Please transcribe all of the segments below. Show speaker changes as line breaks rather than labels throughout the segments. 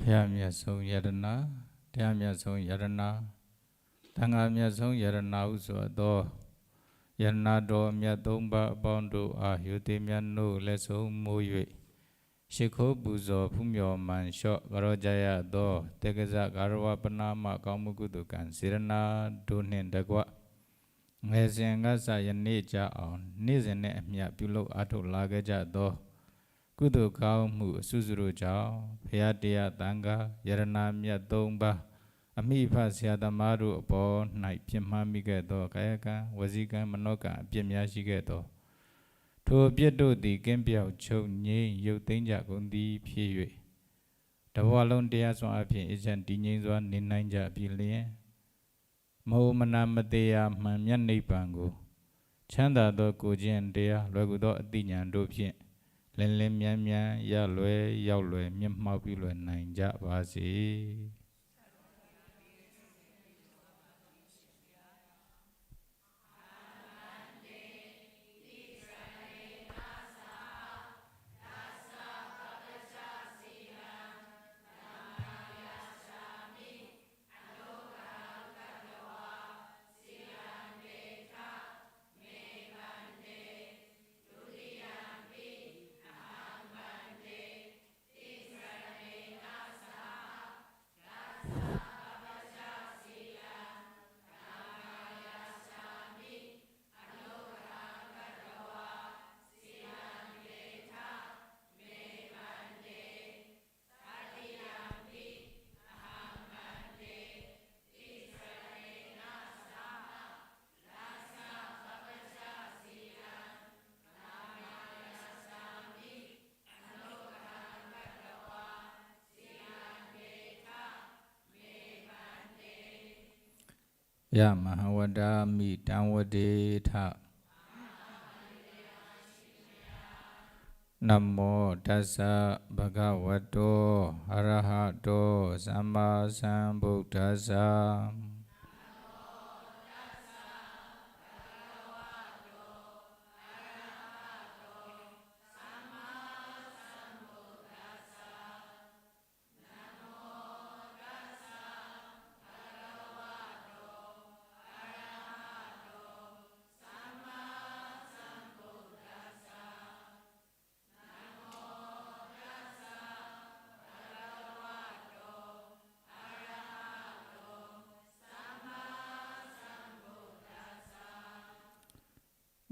တရားမြတ်ဆုံးယတနာတရားမြတ်ဆုံးယတနာတန်ခါမြတ်ဆုံးယတနာဟုဆိုသောယတနာတော်မြတ်သုံးပါးအပေါင်းတို့အားယုတိမြတ်တို့လက်ဆုံးမိုး၍ရှိခိုးပူဇော်ဖူးမြော်မှန်လျှော့ကြရောကြရသောတေကဇဂါရဝပနာမကောင်းမှုကုသိုလ်ကံစေရနာတို့နှင့်တကွငယ်စဉ်ကစယနေ့ကြအောင်နေ့စဉ်နဲ့အမျှပြုလုပ်အားထုတ်လာခဲ့ကြသောကုသိုလ်ကောင်းမှုအစုစုတို့ကြောင့်ဘုရားတရားသံဃာယရနာမြတ်သုံးပါးအမိဖဆရာသမားတို့အပေါ်၌ပြင်းမှမိခဲ့သောကာယကံဝစီကံမနောကံအပြစ်များရှိခဲ့သောထိုအပြစ်တို့သည်ကင်းပြောက်ချုပ်ငြိမ်းရုပ်သိမ်းကြကုန်သည်ဖြစ်၍တဘဝလုံးတရားစွမ်းအဖြစ်အကျဉ်းတည်ငြိမ်စွာနေနိုင်ကြပြီလျင်မဟုမနာမတရားမှန်မြတ်နိဗ္ဗာန်ကိုချမ်းသာသောကိုခြင်းတရားလွယ်ကူသောအသိဉာဏ်တို့ဖြင့်လင်းလင်းမြန်းမြန်းရလွယ်ရောက်လွယ်မျက်မှောက်ပြုလွယ်နိုင်ကြပါစေယမဟဝဒာမိတံဝဒေထနမောတစ္ဆဘဂဝတောအရဟတောသမ္မာသမ္ဗုဒ္ဓัสสะ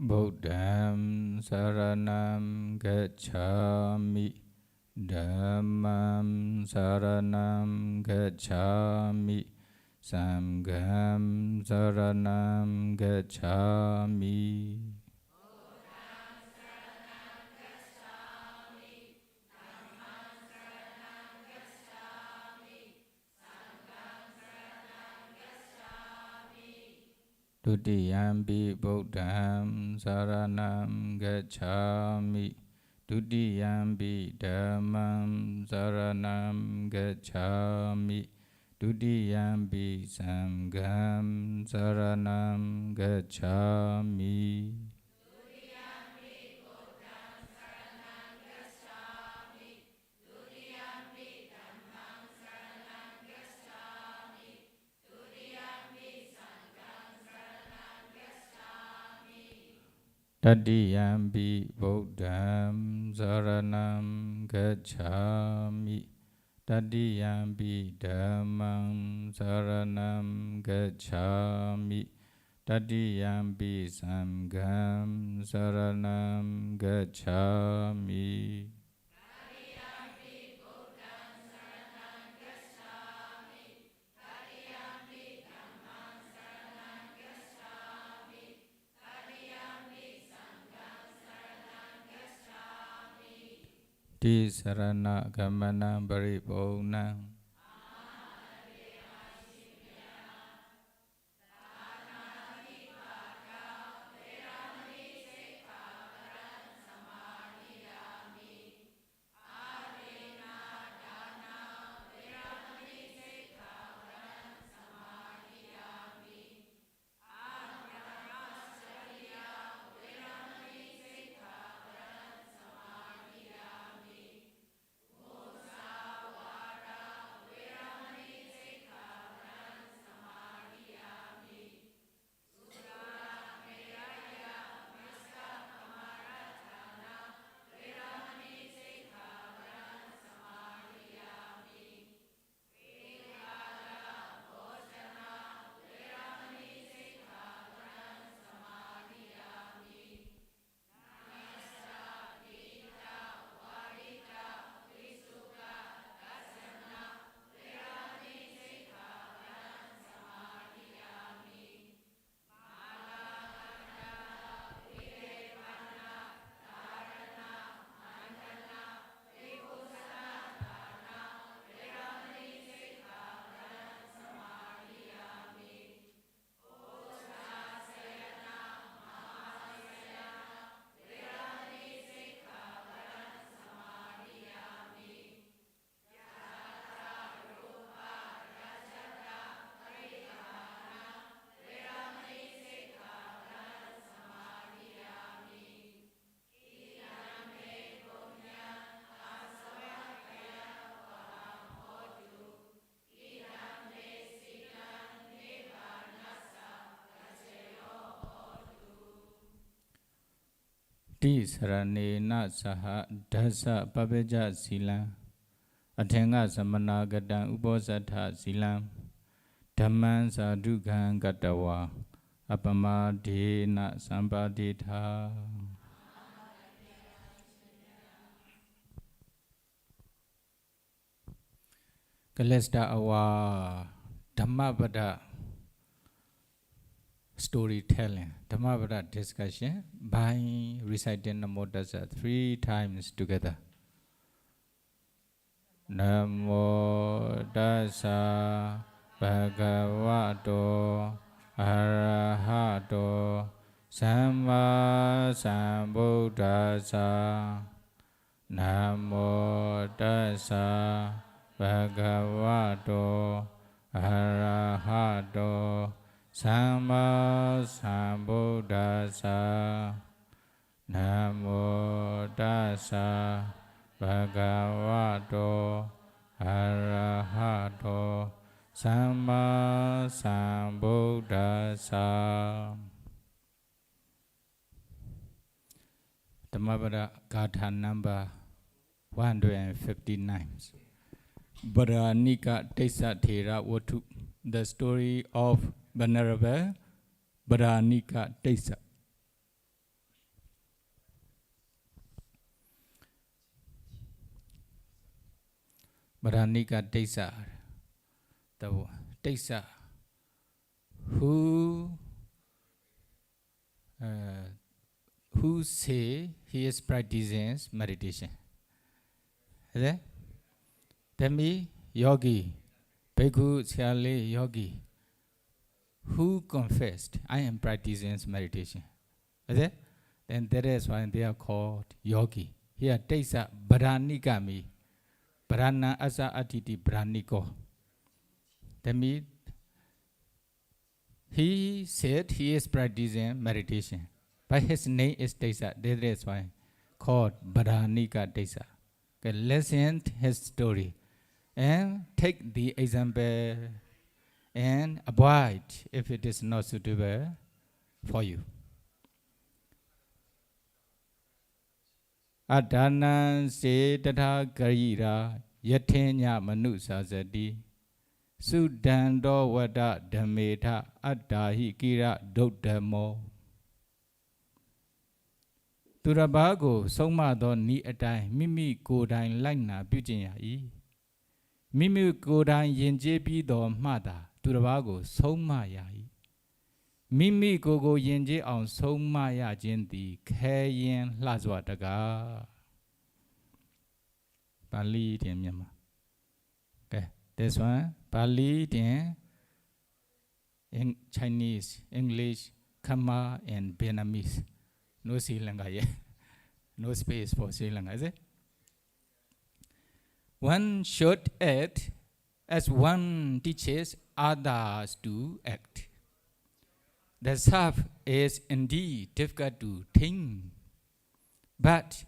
ဗုဒ္ဓံစရဏံဂัจฉာမိဓမ္မံစရဏံဂัจฉာမိသံဃံစရဏံဂัจฉာမိဒုတိယံပိဗုဒ္ဓံစရဏံဂัจฉာမိဒုတိယံပိဓမ္မံစရဏံဂัจฉာမိဒုတိယံပိသံဃံစရဏံဂัจฉာမိတတိယံပိဗုဒ္ဓံစရဏံဂัจฉာမိတတိယံပိဓမ္မံစရဏံဂัจฉာမိတတိယံပိသံဃံစရဏံဂัจฉာမိတိစရဏဂမနံပရိပုဏ္ဏံ Ti saranena saha dasa pabeja silang Athenga samana gadang uposatha silang Dhamman sadhukan gatawa Apamadena sampaditha. Let's start our Dhammapada storytelling, Dhammapada discussion by reciting Namo Tassa 3 times together. Namo Tassa Bhagavato Arahato Samma Sambuddhassa. Namo Tassa Bhagavato Arahato Samma Sambuddhassa. Namo Tassa Bhagavato Arahato Samma Sambuddhassa. Dhammapada Gatha number 159. Padhanikatissattheravattu, the story of Venerable Padhanikatissa. Padhanikatissa, the Tissa who say he is practicing meditation. Is it? Tell me, yogi, bhikkhu, chale, yogi, who confessed, I am practicing meditation. Is it? Then that is why they are called yogi. Here, Tissa, Padhanikami, Padhana asa atiti Padhaniko. That means he said he is practicing meditation, but his name is Tissa. That is why called Padhanikatissa. Okay, listen to his story and take the example and avoid if it is not suitable for you. Adana se tata karira yatenya manusasati Sudando wada dhameta addahi kira dodamo. Turabago soma do ni atai mimi kodai laina pyujinya I. Mimi kodai yenje pi do mada turabago soma ya I. Mimi gogo yenje on soma ya jindi kayen lazwa daga. Pali dian Myanmar. Okay, this one. Pali, in Chinese, English, Khmer, and Vietnamese. No Sri Lanka yet. No space for Sri Lanka, is it? One should act as one teaches others to act. The self is indeed difficult to think, but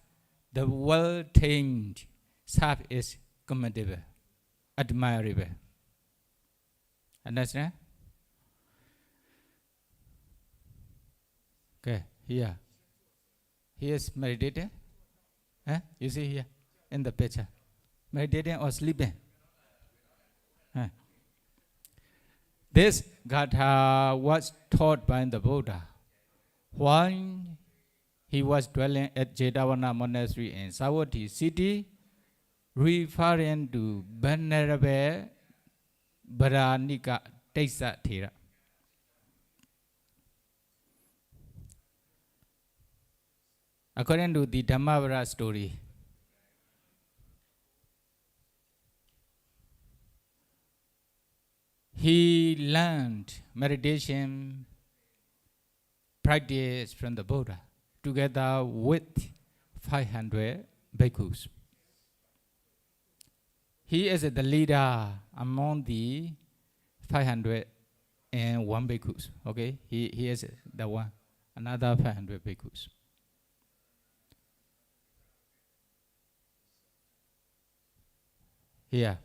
the well-trained self is commendable, admirable. Understand? Okay, here. He is meditating. You see here in the picture. Meditating or sleeping. This Gatha was taught by the Buddha while he was dwelling at Jetavana Monastery in Savatthi city, referring to Venerable Padhanikatissa. According to the Dhammapada story, he learned meditation practice from the Buddha together with 500 bhikkhus. He is the leader among the 501 bhikkhus. Okay, he is the one, another 500 bhikkhus. Here.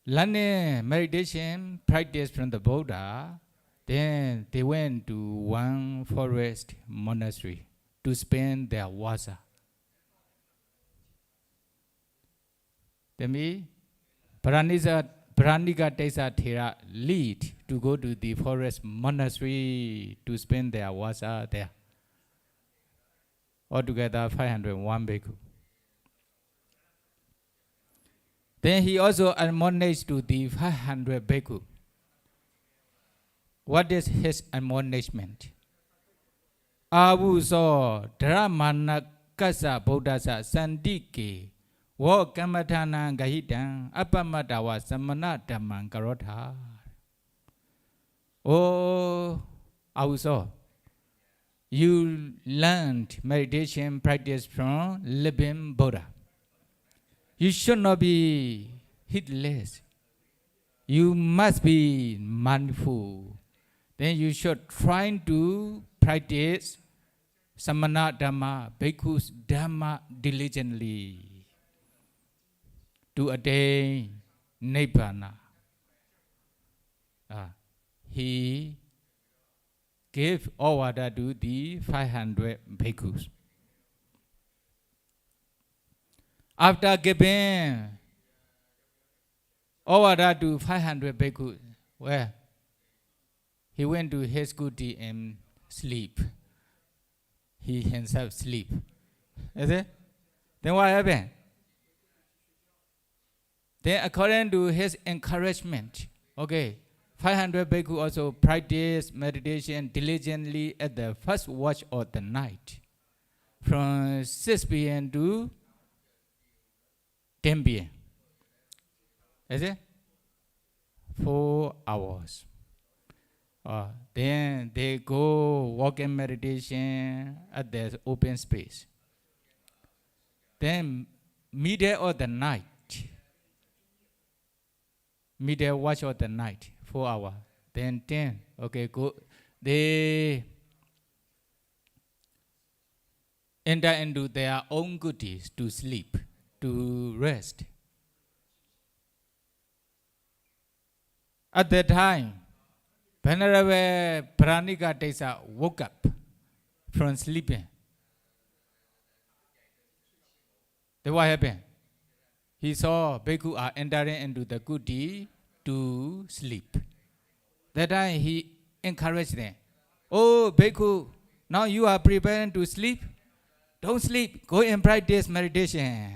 Learning meditation practice from the Buddha, Then they went to one forest monastery to spend their vasa. Then Padhanikatissa lead to go to the forest monastery to spend their vasa there. Altogether 501 bhikkhu. Then he also admonished to the 500 bhikkhu. What is his admonishment? Avuso Dhammapada Buddhasa Sandike Wo Kamatana Gahitan Appamadawa Samana Dhamman Karotha. Oh, Avuso, you learned meditation practice from living Buddha. You should not be heedless. You must be mindful. Then you should try to practice Samana Dhamma, Bhikkhu's Dhamma diligently to attain Nibbana. He gave order to the 500 bhikkhus. After giving order to 500 bhikkhus, where he went to his kuti and sleep. He himself sleep. Is it? Then what happened? Then according to his encouragement, okay, 500 bhikkhu also practice meditation diligently at the first watch of the night, from 6 p.m. to 10 p.m. Is it? 4 hours. Then they go walk in meditation at the open space. Then middle of the night, middle watch of the night, 4 hours. Then 10, okay, go. They enter into their own goodies to sleep, to rest. At that time, Venerable Padhanikatissa woke up from sleeping. Then what happened? He saw bhikkhu are entering into the kuti to sleep. That time he encouraged them. Oh, bhikkhu, now you are preparing to sleep? Don't sleep. Go and practice meditation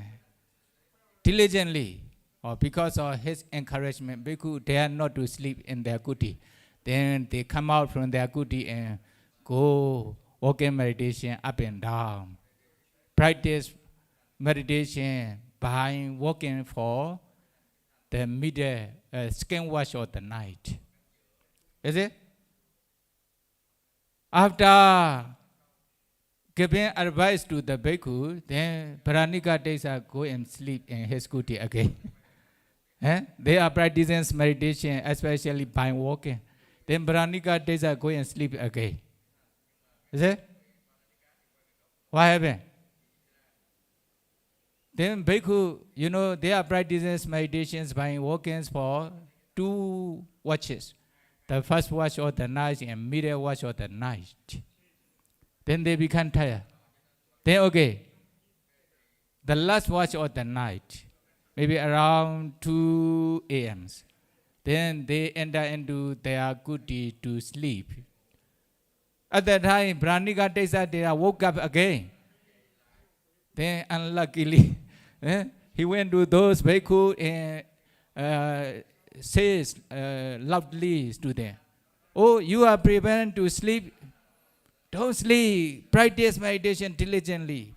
diligently. Or because of his encouragement, bhikkhu dare not to sleep in their kuti. Then they come out from their kuti and go walking meditation up and down. Practice meditation by walking for the middle skin wash of the night. Is it? After giving advice to the bhikkhu, then Padhanikatissa go and sleep in his kuti again. They are practicing meditation, especially by walking. Then Padhanikatissa go and sleep again. Is it? What happened? Then bhikkhu, you know, they are practicing meditations by walking for 2 watches. The first watch of the night and middle watch of the night. Then they become tired. Then okay, the last watch of the night, maybe around 2 a.m. Then they enter into their kuti to sleep. At that time, Padhanikatissa, they woke up again. Then unluckily, he went to those bhikkhu and says loudly to them, oh, you are preparing to sleep? Don't sleep. Practice meditation diligently.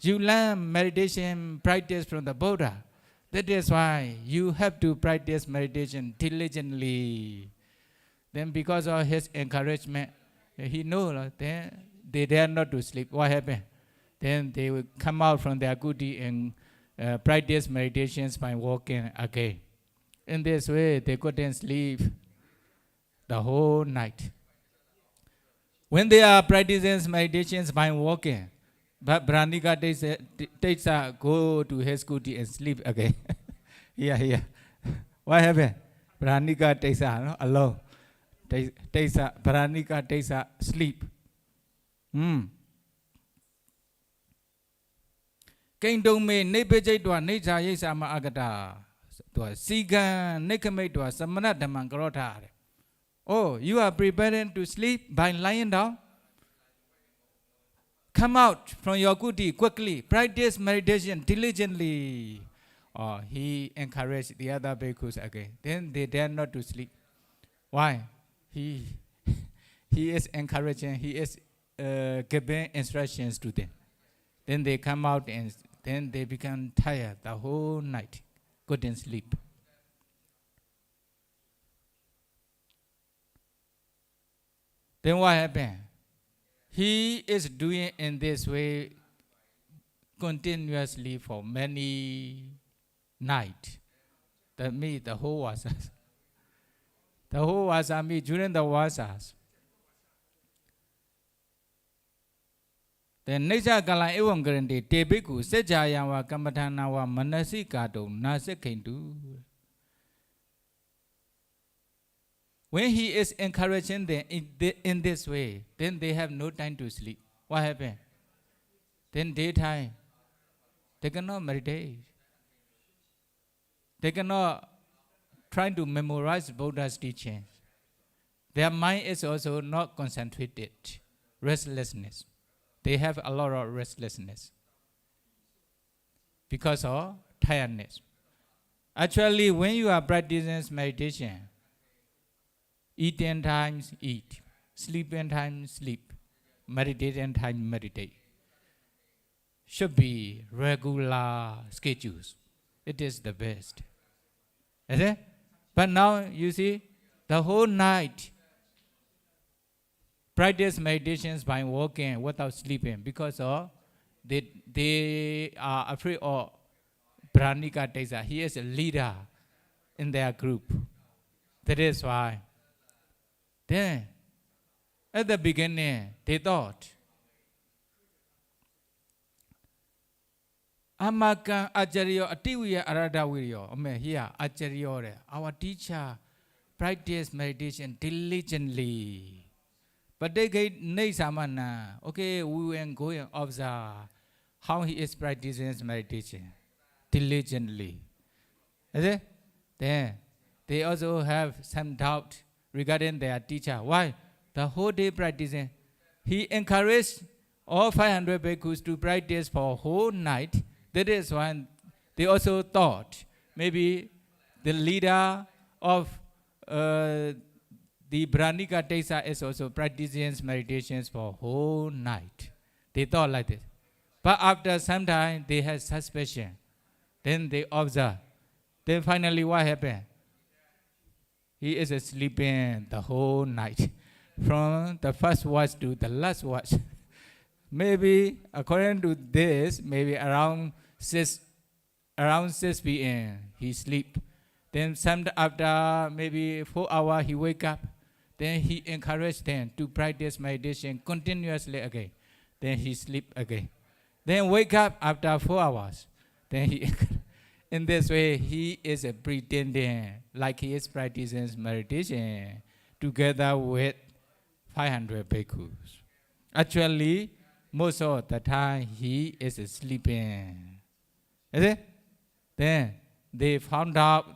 You learn meditation practice from the Buddha. That is why you have to practice meditation diligently. Then because of his encouragement, he knows then they dare not to sleep. What happened? Then they will come out from their kuti and practice meditations by walking again. In this way, they couldn't sleep the whole night. When they are practicing meditations by walking, but Padhanikatissa go to his kuti and sleep again. Here. What happened? Padhanikatissa alone. Padhanikatissa, sleep. Kingdom me Nepejay to a nature Yesama Agata to a Sigan Nekamate to a Samana Damangrota. Oh, you are preparing to sleep by lying down? Come out from your kuti quickly, practice meditation diligently. Oh, he encouraged the other bhikkhus again. Then they dare not to sleep. Why? He is encouraging, he is giving instructions to them. Then they come out and then they become tired the whole night, couldn't sleep. Then what happened? He is doing in this way continuously for many nights. That means the whole vasas. The whole vasa means during the vasas. Then Nisha Kala Evam Grandi, Tebiku, Sejayawa, Kamatanawa, Manasi Kato, Nasekindu. When he is encouraging them in this way, then they have no time to sleep. What happened? Then daytime, they cannot meditate. They cannot try to memorize Buddha's teachings. Their mind is also not concentrated. Restlessness. They have a lot of restlessness because of tiredness. Actually, when you are practicing meditation, eating times eat, sleeping times sleep, meditating time meditate. Should be regular schedules. It is the best. Is it? But now you see, the whole night practice meditations by walking without sleeping because of they are afraid of Padhanikatissa. He is a leader in their group. That is why. Then, at the beginning, they thought, Amakan Acharya Ativiya Arada Viryo. Here, Acharya, our teacher, practice meditation diligently. But they get Naisamana. Okay, we will go and observe how he is practicing meditation diligently. Is it? Then they also have some doubt regarding their teacher. Why? The whole day practicing. He encouraged all 500 bhikkhus to practice for a whole night. That is why they also thought maybe the leader of the Padhanikatissa is also practicing meditations for a whole night. They thought like this. But after some time, they had suspicion. Then they observed. Then finally what happened? He is sleeping the whole night. From the first watch to the last watch. Maybe, according to this, maybe around 6 p.m. he sleep. Then after maybe 4 hours he wake up. Then he encouraged them to practice meditation continuously again. Then he sleep again. Then wake up after 4 hours. Then he, in this way, he is pretending like he is practicing meditation together with 500 bhikkhus. Actually, most of the time he is sleeping. Is it? Then they found out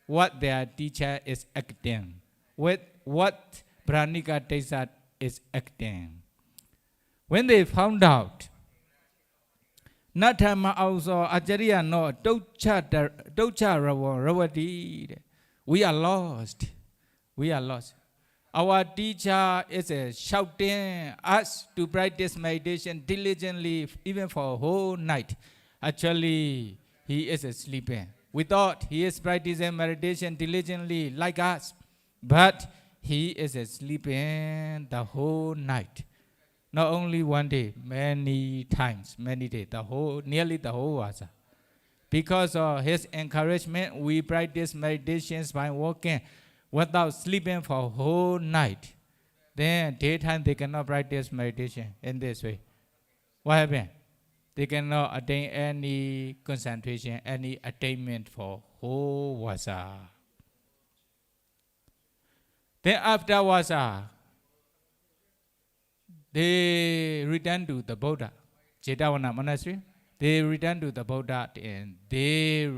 what their teacher is acting, with what Padhanikatissa is acting. When they found out, Natama also Acharya no Docha Ravati, we are lost. We are lost. Our teacher is shouting us to practice meditation diligently, even for a whole night. Actually, he is sleeping. We thought he is practicing meditation diligently like us, but he is sleeping the whole night. Not only one day, many times, many days, nearly the whole vasa. Because of his encouragement, we practice meditations by walking without sleeping for a whole night. Then daytime they cannot practice meditation in this way. What happened? They cannot attain any concentration, any attainment for whole vasa. Then afterwards, they returned to the Buddha, Jetavana monastery. They returned to the Buddha and they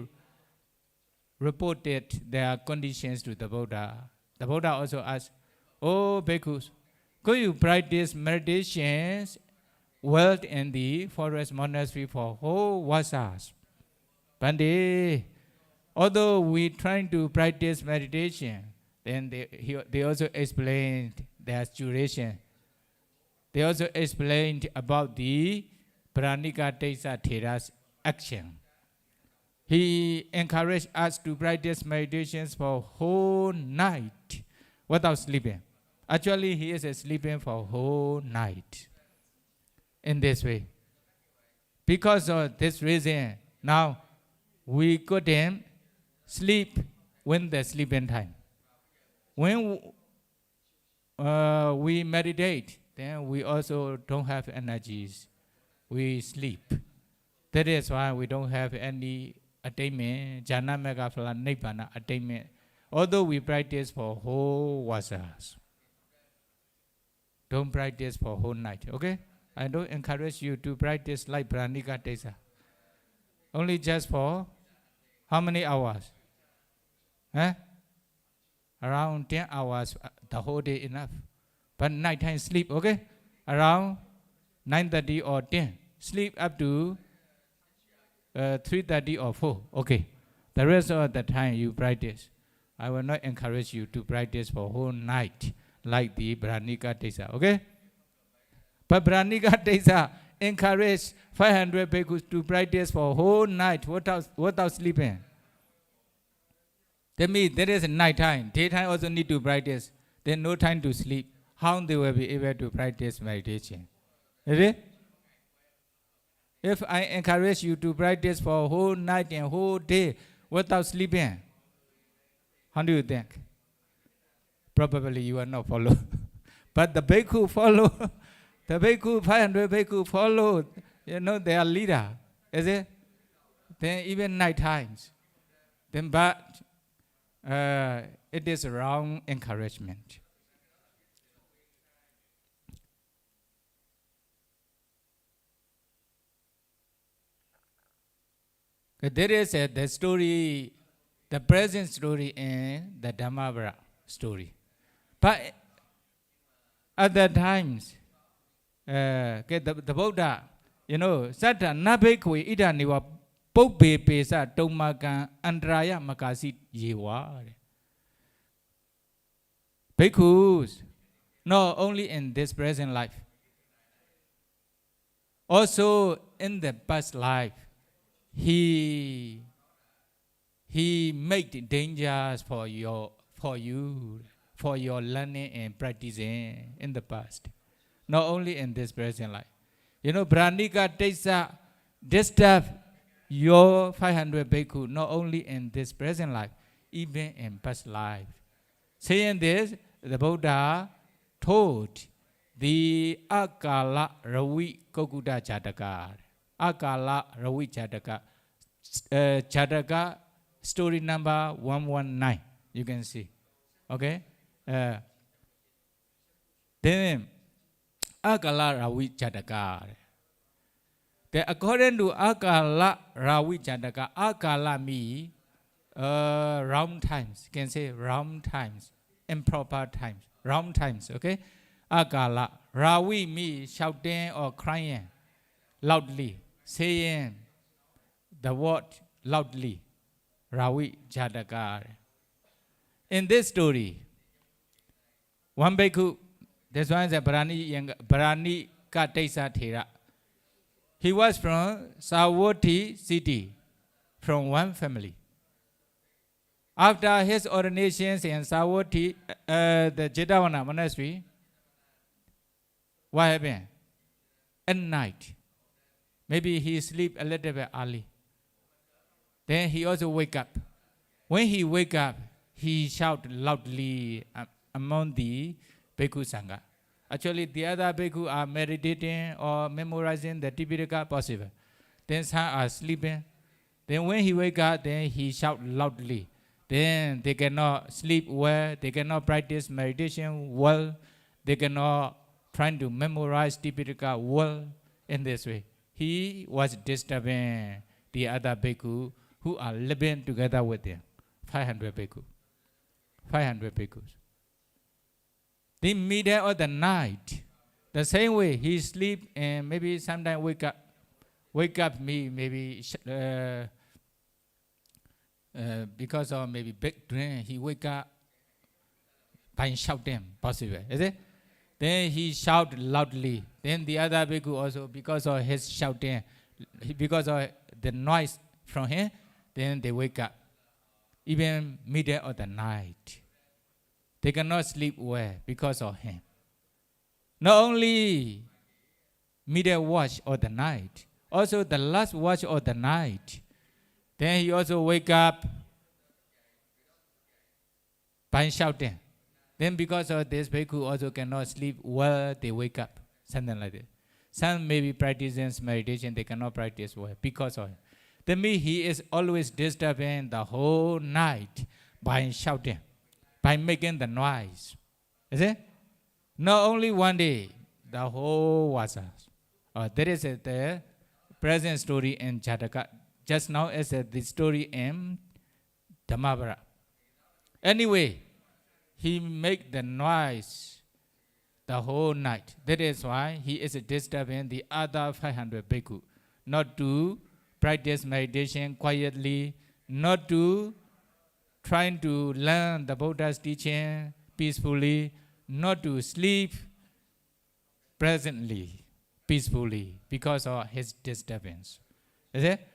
reported their conditions to the Buddha. The Buddha also asked, "Oh, bhikkhus, could you practice meditations well in the forest monastery for whole vasas?" Bhante, although we trying to practice meditation, then they also explained their duration. They also explained about the Padhanikatissatthera's action. He encouraged us to practice meditations for whole night without sleeping. Actually, he is sleeping for whole night. In this way. Because of this reason, now we couldn't sleep when the sleeping time. When we meditate, then we also don't have energies. We sleep. That is why we don't have any attainment, jhana mega phala nibbana attainment, although we practice for whole vasas. Don't practice for whole night, okay? I don't encourage you to practice like Padhanikatissa. Only just for how many hours? Around 10 hours, the whole day enough. But nighttime sleep, okay? Around 9:30 or 10. Sleep up to 3:30 or 4, okay? The rest of the time you practice. I will not encourage you to practice for whole night like the Padhanikatissa, okay? But Padhanikatissa encouraged 500 bhikkhus to practice for whole night without sleeping. That means there is night time. Daytime also need to practice. Then no time to sleep. How they will be able to practice meditation? Is it? If I encourage you to practice for whole night and whole day without sleeping, how do you think? Probably you will not follow. But the bhikkhu follow. The bhikkhu, 500 bhikkhu follow, their leader. Is it? Then even night times. Then but it is wrong encouragement. There is the story, the present story in the Dhammapada story. But at that times, the Buddha, Sata Nabekwe Ida Niwa Pope Pesa Tomakan Andraya Makasi Yewa. Bhikkhus, not only in this present life, also in the past life, he made dangers for you, for your learning and practicing in the past. Not only in this present life. Padhanikatissa disturbed your 500 bhikkhu, not only in this present life, even in past life. Saying this, the Buddha told the Akala Ravi Kokuta Jataka. Akala Ravi Jataka. Jataka, story number 119. You can see. Okay? Then, Akala Ravi Jataka. According to Akala Ravi Jataka, Akala means wrong times. You can say wrong times, improper times, wrong times. Okay? Akala. Ravi means shouting or crying loudly, saying the word loudly. Ravi Jataka. In this story, one bhikkhu, this one is a Padhanikatissa. He was from Savatthi city, from one family. After his ordinations in Savatthi, the Jetavana monastery, what happened? At night, maybe he sleep a little bit early. Then he also wake up. When he wake up, he shout loudly among the bhikkhu sangha. Actually, the other bhikkhu are meditating or memorizing the Tipitaka possible. Then some are sleeping. Then when he wake up, then he shout loudly. then they cannot sleep well, they cannot practice meditation well, they cannot try to memorize Tipitaka well in this way. He was disturbing the other bhikkhu who are living together with him. 500 bhikkhu. 500 bhikkhus. The middle of the night, the same way he sleep and maybe sometimes wake up me maybe because of maybe big drink, he wake up by shouting, possible, is it? Then he shout loudly. Then the other bhikkhu also, because of his shouting, because of the noise from him, then they wake up. Even middle of the night, they cannot sleep well because of him. Not only middle watch of the night, also the last watch of the night. Then he also wake up by shouting. Then because of this, bhikkhu also cannot sleep well, they wake up, something like that. Some maybe practicing meditation, they cannot practice well because of it. Then he is always disturbing the whole night by shouting, by making the noise. Is it? Not only one day, the whole vasa. There is the present story in Jataka. Just now is the story in Dhammapada. Anyway, he make the noise the whole night. That is why he is disturbing the other 500 bhikkhu. Not to practice meditation quietly, not to trying to learn the Buddha's teaching peacefully, not to sleep presently, peacefully, because of his disturbance. Is it?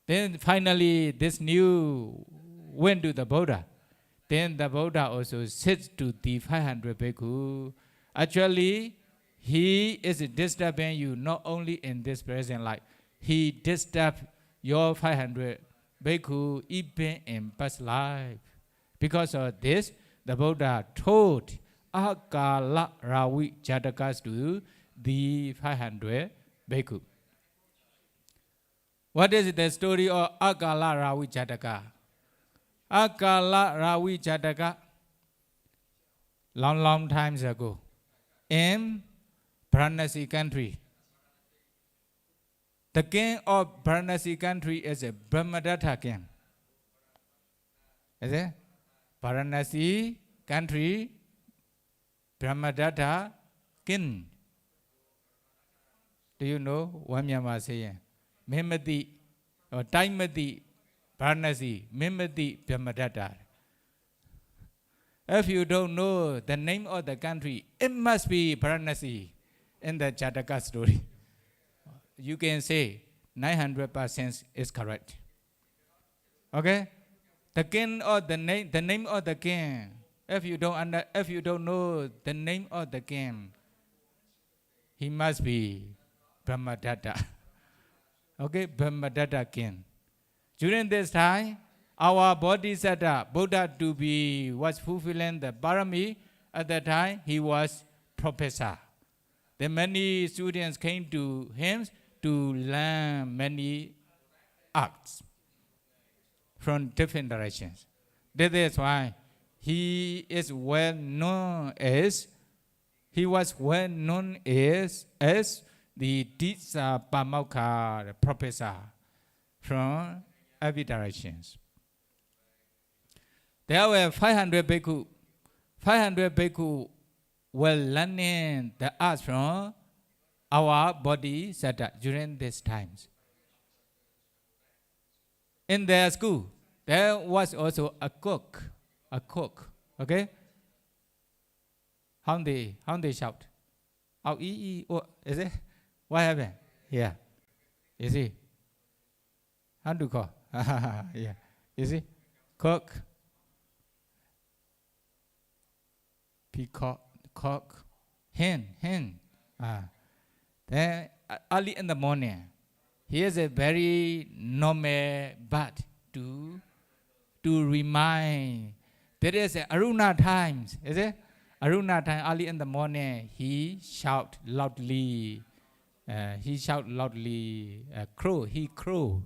Then finally this new went to the Buddha. Then the Buddha also said to the 500 bhikkhu, actually, he is disturbing you not only in this present life, he disturbed your 500 bhikkhu even in past life. Because of this, the Buddha told Akala Ravi Jatakas to the 500 bhikkhu. What is the story of Akala Ravi Jataka? Akala Ravi Jataka, long times ago, in Varanasi country. The king of Varanasi country is a Brahmadatta king. Is it? Varanasi country, Brahmadatta king. Do you know what Myanmar saying? Mimati or Taimati Varanasi, Mimati Brahmadatta. If you don't know the name of the country, it must be Varanasi in the Jataka story. You can say 900% is correct. Okay? The king or the name of the king. If you don't know the name of the king, he must be Brahmadatta. Okay, Brahmadatta king. During this time, our Bodhisattva, Buddha was fulfilling the parami. At that time, he was professor. Then many students came to him to learn many arts from different directions. That is why he was well known as the Tissa Pamokha professor from every directions. There were 500 bhikkhu. 500 bhikkhu were learning the arts from our Bodhisattva during these times. In their school, there was also a cook. Okay? How they shout? Oh, is it? What happened? Yeah. You see? How to call? Yeah. You see? Cook. Peacock. Cock. Hen. Then early in the morning, here's a very normal bird to remind. There is a Aruna times, is it? Aruna time, early in the morning, he shout loudly. Crow. He crow.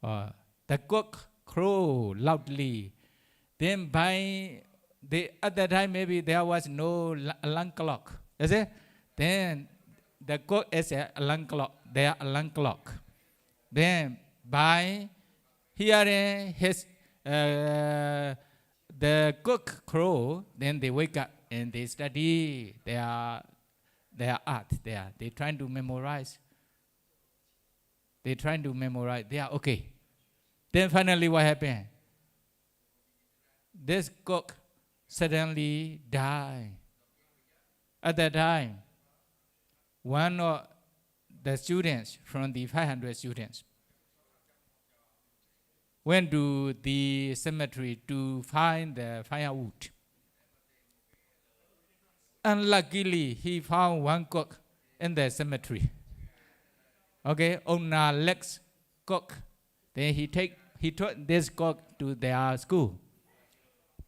The cook crow loudly. Then at that time maybe there was no alarm clock. Is it? Then the cock is an alarm clock. Their alarm clock. Then by hearing the cock crow, then they wake up and they study their art. They trying to memorize. They trying to memorize. They are okay. Then finally what happened? This cock suddenly died. At that time, one of the students from the 500 students went to the cemetery to find the firewood. Unluckily, he found one cock in the cemetery. Okay, on a legs cock. Then he took this cock to their school.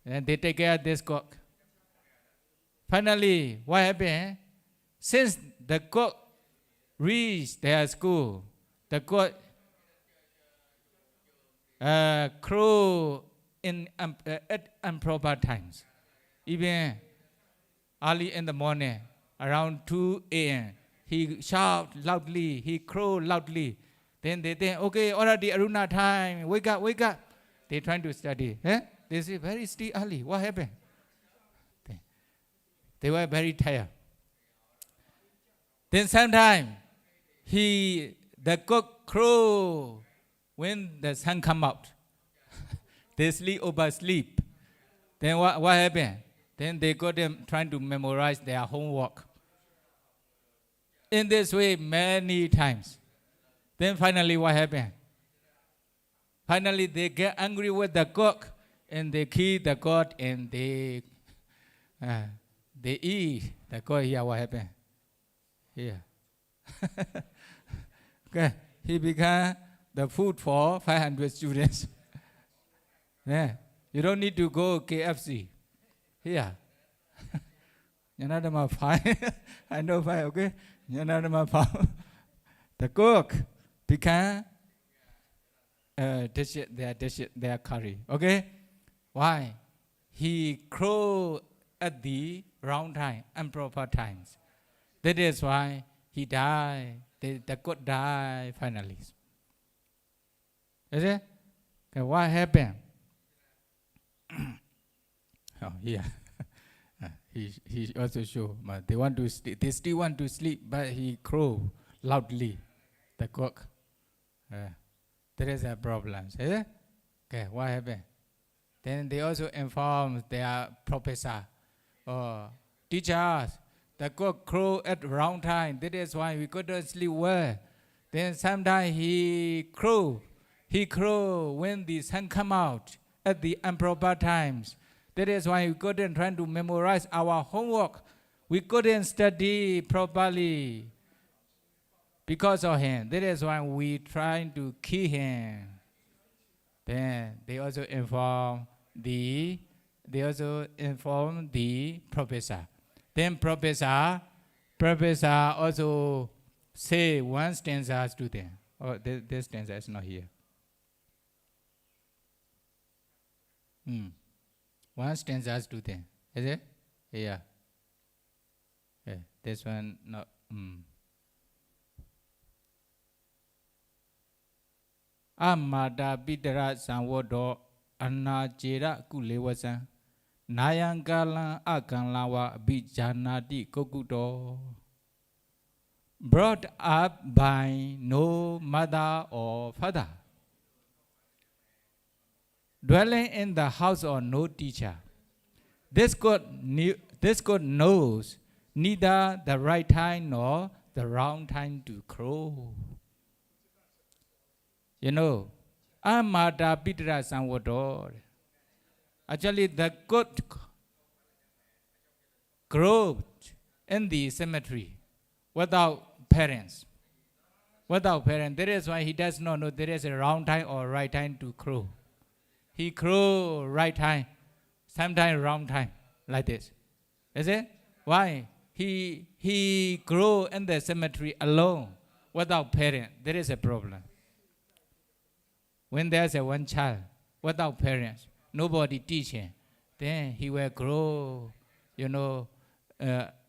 And they take care of this cock. Finally, what happened? Since the cock reached their school, the cock crow at improper times. Even early in the morning, around 2 a.m., he shout loudly, he crow loudly. Then they think, okay, already Aruna time, wake up, wake up. They trying to study. They say, very still early, what happened? They were very tired. Then sometime, the cock crow when the sun come out. They sleep oversleep. Then what happened? Then they got them trying to memorize their homework. In this way, many times. Then finally, what happened? Finally, they get angry with the cock and they kill the cock and they eat the cock. Here, what happened? Here. Okay. He became the food for 500 students. Yeah. You don't need to go KFC. Here. You're not my fine. I know fine, okay? You're not my fine. The cook became their curry. Okay? Why? He crowed at the wrong time, improper times. That is why he died. The cook died finally. Is it? Okay, what happened? Oh, yeah. He also showed, but they still want to sleep, but he crow loudly, the cock. There is a problem. Is it? Okay, what happened? Then they also informed their professor or teachers. The cock crow at the wrong time. That is why we couldn't sleep well. Then sometimes he crow when the sun come out at the improper times. That is why we couldn't try to memorize our homework. We couldn't study properly because of him. That is why we trying to kill him. Then they also inform the professor. Then professor also say one stanza to them. Oh, this stanza is not here. One stanza to them. Is it? Yeah. This one not. Amada bidara sanwodo anajera kulewasan nayangalan akanlawa bijanadi kokudo. Brought up by no mother or father, dwelling in the house of no teacher. This God knows neither the right time nor the wrong time to crow. You know, Amada Pitra Sanwador. Actually, the goat crowed in the cemetery without parents. Without parents. That is why he does not know there is a wrong time or right time to crow. He crow right time, sometimes wrong time, like this. Is it? Why? He grow in the cemetery alone, without parent. There is a problem. When there's a one child, without parents, nobody teaching, then he will grow,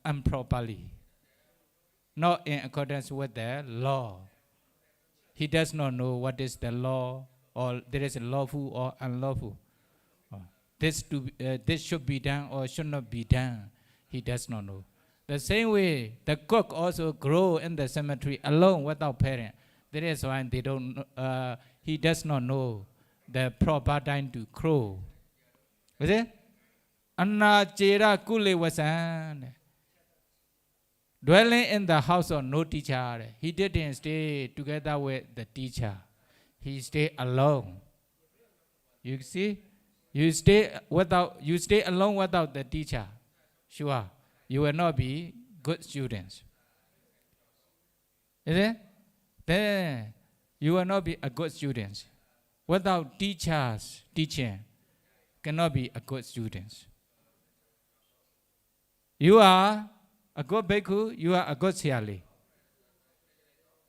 improperly, not in accordance with the law. He does not know what is the law, or there is a lawful or unlawful. This should be done or should not be done. He does not know. The same way, the cock also grow in the cemetery alone without parent. That is why he does not know the proper time to crow. Is it? Anna Jera Kule Wasan. Dwelling in the house of no teacher, he didn't stay together with the teacher. He stayed alone. You see? You stay alone without the teacher. Sure, you will not be good students. Is it? Then you will not be a good student. Without teachers teaching, cannot be a good student. You are a good bhikkhu, you are a good siyali.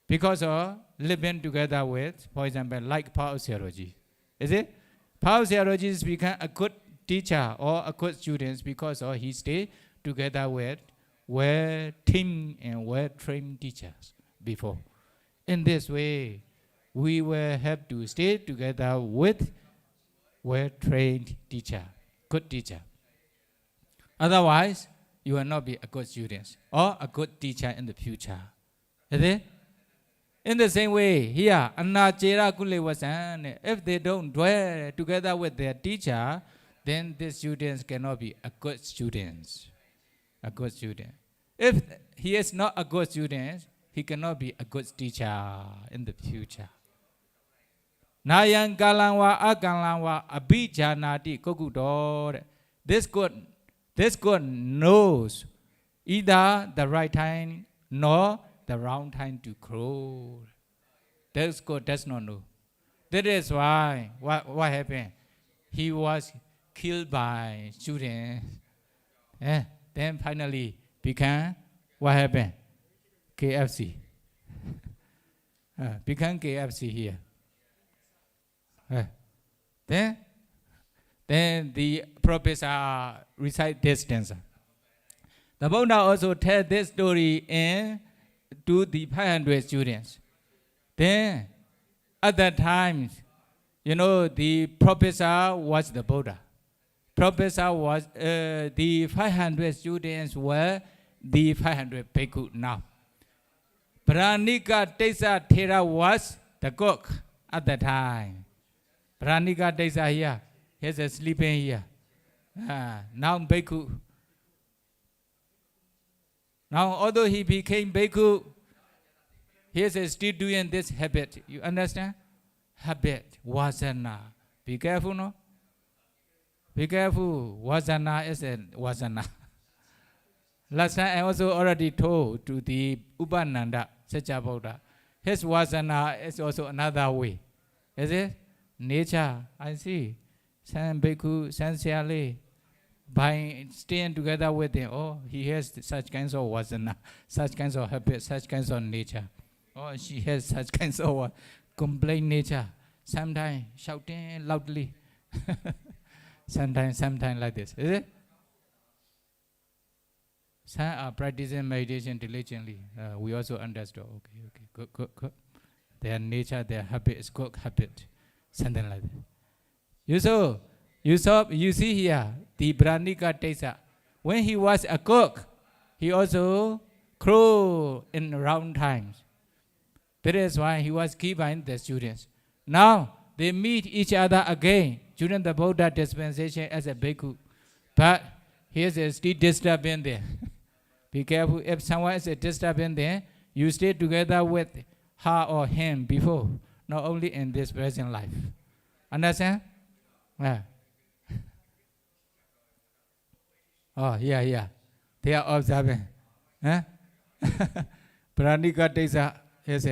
Because of living together with, for example, like POL Sayadaw. Is it? POL Sayadaw become a good teacher or a good student because of he stay together with well-trained and well-trained teachers before. In this way, we will have to stay together with well-trained teacher, good teacher. Otherwise, you will not be a good student or a good teacher in the future. Is it? In the same way, here, if they don't dwell together with their teacher, then the students cannot be a good student. A good student. If he is not a good student, he cannot be a good teacher in the future. Nayan kalanwa akalanwa abhijanati kokudor. This good knows either the right time nor the wrong time to grow. This good does not know. That is why what happened? He was killed by students. Then finally became what happened? KFC. Become KFC here. Then the professor recite this stanza. The Buddha also tells this story to the 500 students. Then at that time, the professor was the Buddha. Professor was the 500 students were the 500 bhikkhu now. Padhanikatissa was the cook at that time. Padhanikatissa here, he's sleeping here. Now bhikkhu. Now although he became bhikkhu, he is still doing this habit. You understand? Habit, vasana. Be careful, no? Be careful. Vasana is a vasana. Last time I also already told to the Upananda, Sayadaw. His vasana is also another way. Is it? Nature, I see. San bhikkhu, san siyali. By staying together with him, he has such kinds of vasana, such kinds of habits, such kinds of nature. She has such kinds of complaint nature. Sometimes shouting loudly. Sometimes like this. Is it? Some are practicing meditation diligently. We also understood. Okay, good. Their nature, their habit is good habit. Something like that. You see here, the Padhanikatissa. When he was a cook, he also crowed in round times. That is why he was keeping the students. Now they meet each other again during the Buddha dispensation as a bhikkhu. But he is still disturbing there. Be careful, if someone is disturbing there, you stay together with her or him before, not only in this present life. Understand? Yeah. Yeah. They are observing. Padhanikatissa is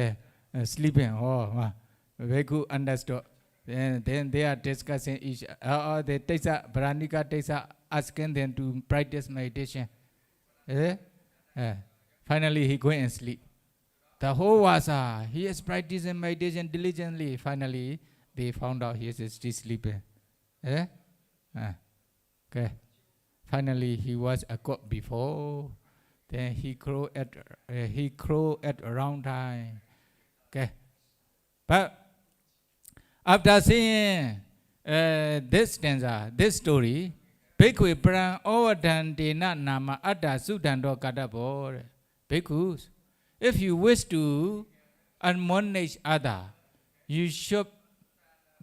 sleeping. Very good, understood. Then they are discussing each other. The Padhanikatissa asking them to practice meditation. Finally, he go and sleep. The whole vasa, he is practicing meditation diligently. Finally, they found out he is still sleeping. Okay. Finally, he was a god before. Then he crowed at around time. Okay. But after seeing this stanza, this story, Bhikkhu Pran Ovadan Dena Nama Atta Sudando Kadabo. Bhikkhus, if you wish to admonish others, you should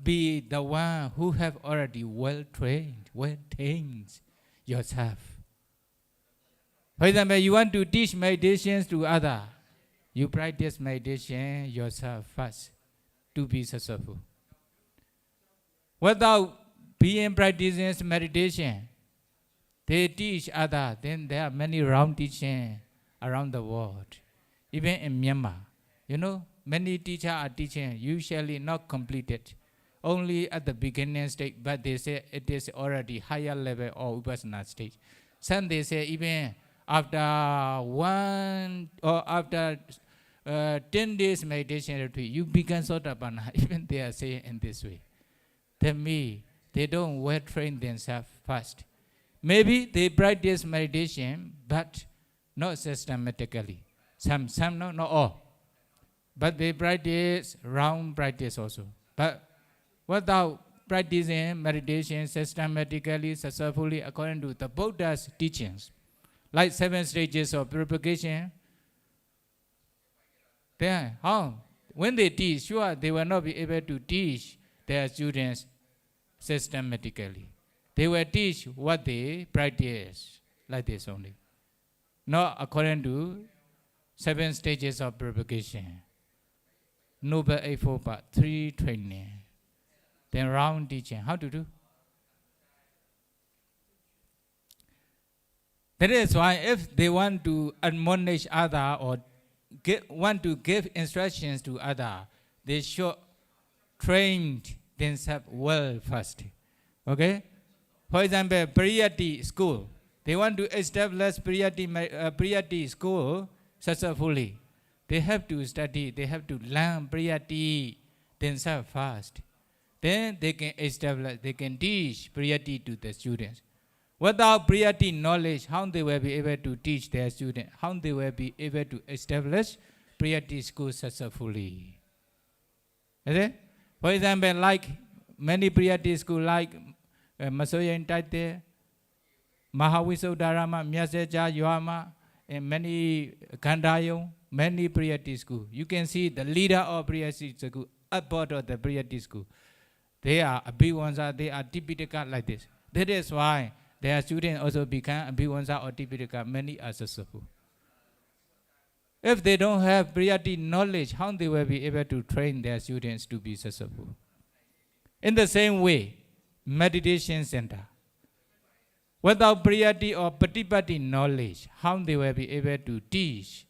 be the one who have already well trained yourself. For example, you want to teach meditations to others, you practice meditation yourself first to be successful. Without being practicing meditation, they teach others, then there are many round teaching around the world. Even in Myanmar, many teachers are teaching, usually not completed, only at the beginning stage, but they say it is already higher level or Vipassana stage. Some they say even after 10 days meditation retreat, you become Sotapanna. Even they are saying in this way. Tell me, they don't well train themselves first. Maybe they practice meditation, but not systematically. Some not all. But they practice round practice also. But without practicing meditation systematically, successfully, according to the Buddha's teachings, like 7 stages of purification, then when they teach, sure, they will not be able to teach their students systematically. They will teach what they practice, like this only. Not according to 7 stages of purification. Noble Eightfold Path, 3 training. Then round teaching. How to do? That is why if they want to admonish others or want to give instructions to others, they should train themselves well first. Okay? For example, Pariyatti school. They want to establish Pariyatti school successfully. They have to study, they have to learn Pariyatti themselves first. Then they can establish, they can teach Pariyatti to the students. Without Pariyatti knowledge, how they will be able to teach their students? How they will be able to establish Pariyatti school successfully? Is it? For example, like many Pariyatti schools, like Masoya Intaite, Mahavisodharama, Myaseja, Yoama, and many Kandayong, many Pariyatti schools. You can see the leader of Pariyatti school, upward of the Pariyatti school. They are Abhivansa, they are Tipitaka like this. That is why their students also become Abhivansa or Tipitaka. Many are successful. If they don't have Pariyatti knowledge, how they will be able to train their students to be successful? In the same way, meditation center. Without Pariyatti or Patipatti knowledge, how they will be able to teach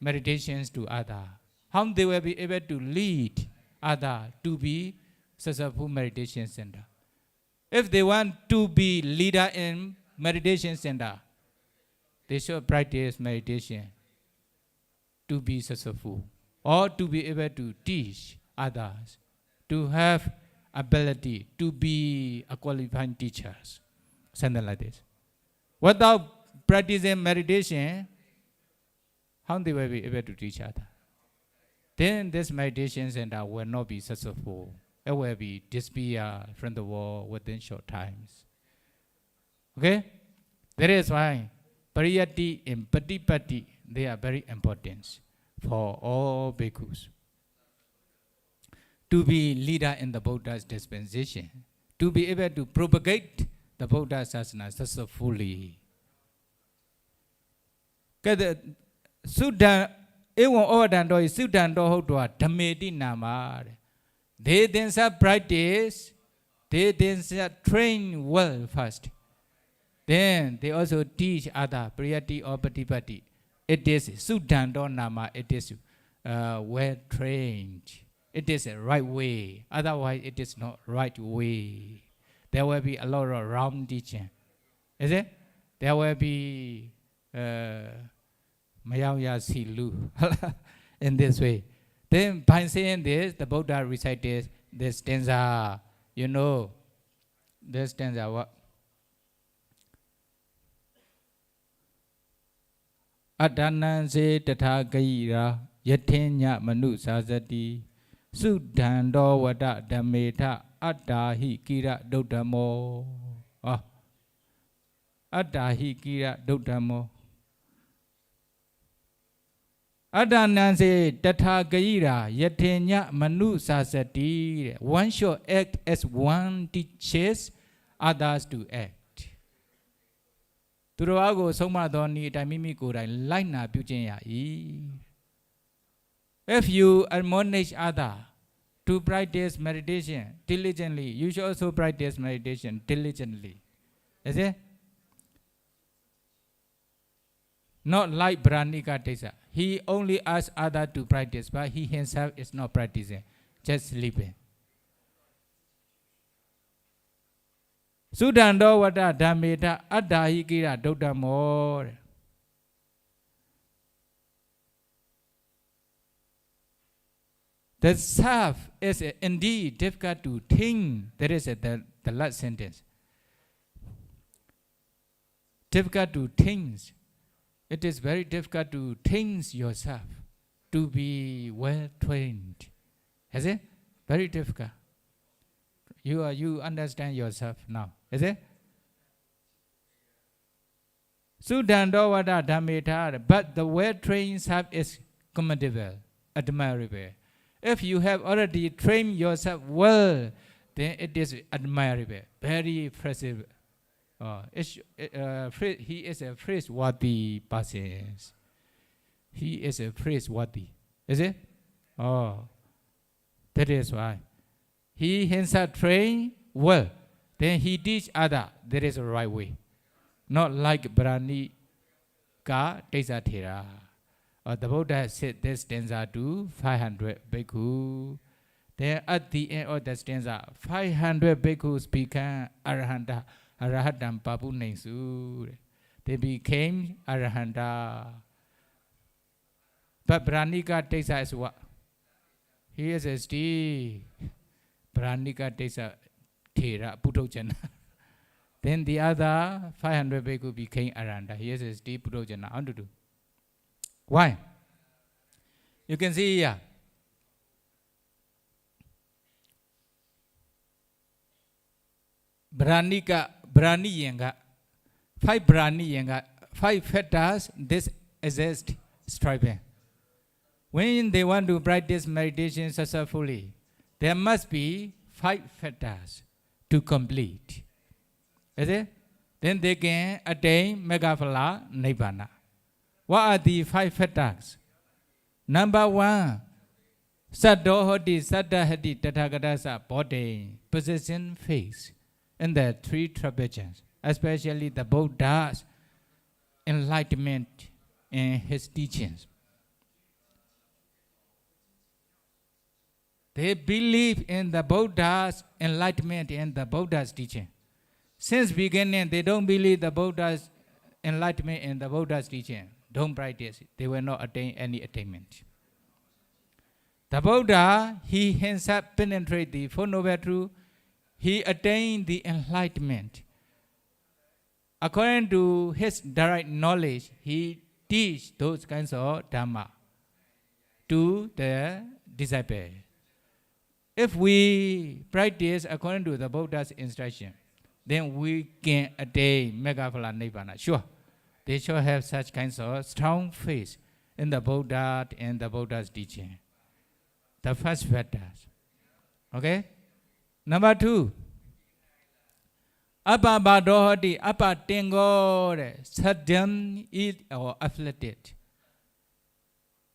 meditations to others? How they will be able to lead others to be successful meditation center? If they want to be leader in meditation center, they should practice meditation to be successful or to be able to teach others, to have ability to be a qualified teachers, something like this. Without practicing meditation, how they will be able to teach others? Then this meditation center will not be successful. It will be disappear from the world within short times. Okay? That is why Pariyatti and Patipatti, they are very important for all bhikkhus. To be leader in the Buddha's dispensation, to be able to propagate the Buddha's sasana successfully. Suddha ewan ovadando is suddhando hodwa dhammeti nama. They themselves practice, they themselves train well first. Then they also teach other Pariyatti or Patipatti. It is suddhando nama, it is well trained. It is a right way. Otherwise, it is not right way. There will be a lot of wrong teaching. Is it? There will be Mayaya Silu in this way. Then by saying this, the Buddha recited this stanza, you know, this stanza what? Adananse tatagayira yatenya manu sazati sudhando vada dhammeta attahi kira dodamo. Attahi kira dodamo. Adananse tatagayira yatenya manu sazati. One should act as one teaches others to act. Turuago soma doni tamimi kurai laina pujinya I. If you admonish others to practice meditation diligently, you should also practice meditation diligently. Is it? Not like Padhanikatissa. He only asks others to practice, but he himself is not practicing, just sleeping. Sudhando vada dhammeta attahi kira dodamo. The self is indeed difficult to think. That is the last sentence. Difficult to think. It is very difficult to think yourself, to be well trained. Is it? Very difficult. You understand yourself now. Is it? Sudhando vada dhammeta, but the well trained self is commendable, admirable. If you have already trained yourself well, then it is admirable, very impressive. He is a praiseworthy person. He is a praiseworthy. Is it? That is why. He himself trained well. Then he teach others. That is the right way. Not like Padhanikatissa. The Buddha said this stanza to 500 bhikkhu. Then at the end of the stanza, 500 bhikkhus became Arahanta, Arahatam Papu Nesu. They became Arahanta. But Padhanikatissa is what? He is a still Padhanikatissa Thera Putojana. Then the other 500 bhikkhu became Arahanta. He is a still Putojana. How to do? Why? You can see here. Brani 5 Brani 5 fetters, this exist striving. When they want to practice meditation successfully, there must be 5 fetters to complete. Is it? Then they can attain Megaphala Nibbana. What are the 5 fetters? Number 1, Saddohoti Saddahati Tathagatāsa body, position, face, in the 3 traditions, especially the Buddha's enlightenment in his teachings. They believe in the Buddha's enlightenment and the Buddha's teaching. Since beginning, they don't believe the Buddha's enlightenment and the Buddha's teaching. Don't practice it. They will not attain any attainment. The Buddha, he himself penetrated the Four Noble Truths. He attained the enlightenment. According to his direct knowledge, he teach those kinds of Dhamma to the disciple. If we practice according to the Buddha's instruction, then we can attain Megaphala Nibbana. Sure, they should have such kinds of strong faith in the Buddha and the Buddha's teaching. The first factors. Okay? Number 2. Apa badohati, apa tengore, sadham is or afflicted.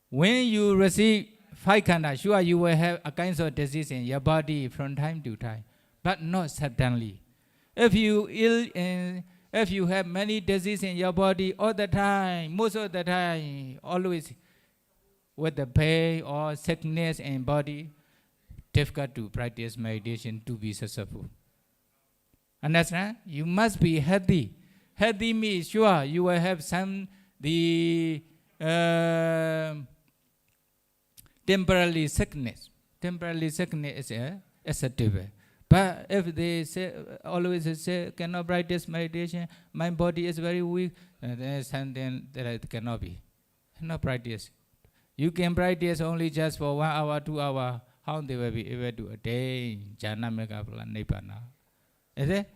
When you receive 5 khandha, sure you will have a kind of disease in your body from time to time, but not suddenly. If you ill and if you have many diseases in your body all the time, most of the time, always with the pain or sickness in body, difficult to practice meditation to be successful. Understand? You must be healthy. Healthy means sure you will have some temporary sickness. Temporary sickness is acceptable. But if they say, always say, cannot practice meditation, my body is very weak, then something that cannot be. Cannot practice. You can practice only just for 1 hour, 2 hours. How they will be able to attain jhana mega phala nibbana? Is it?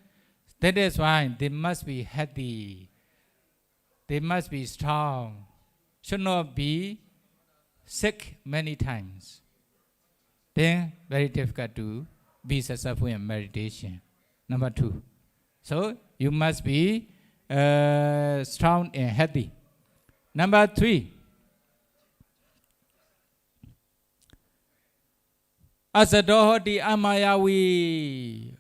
That is why they must be healthy. They must be strong. Should not be sick many times. Then very difficult to be successful in meditation. Number 2. So you must be strong and healthy. Number 3. Asadohoti amayawi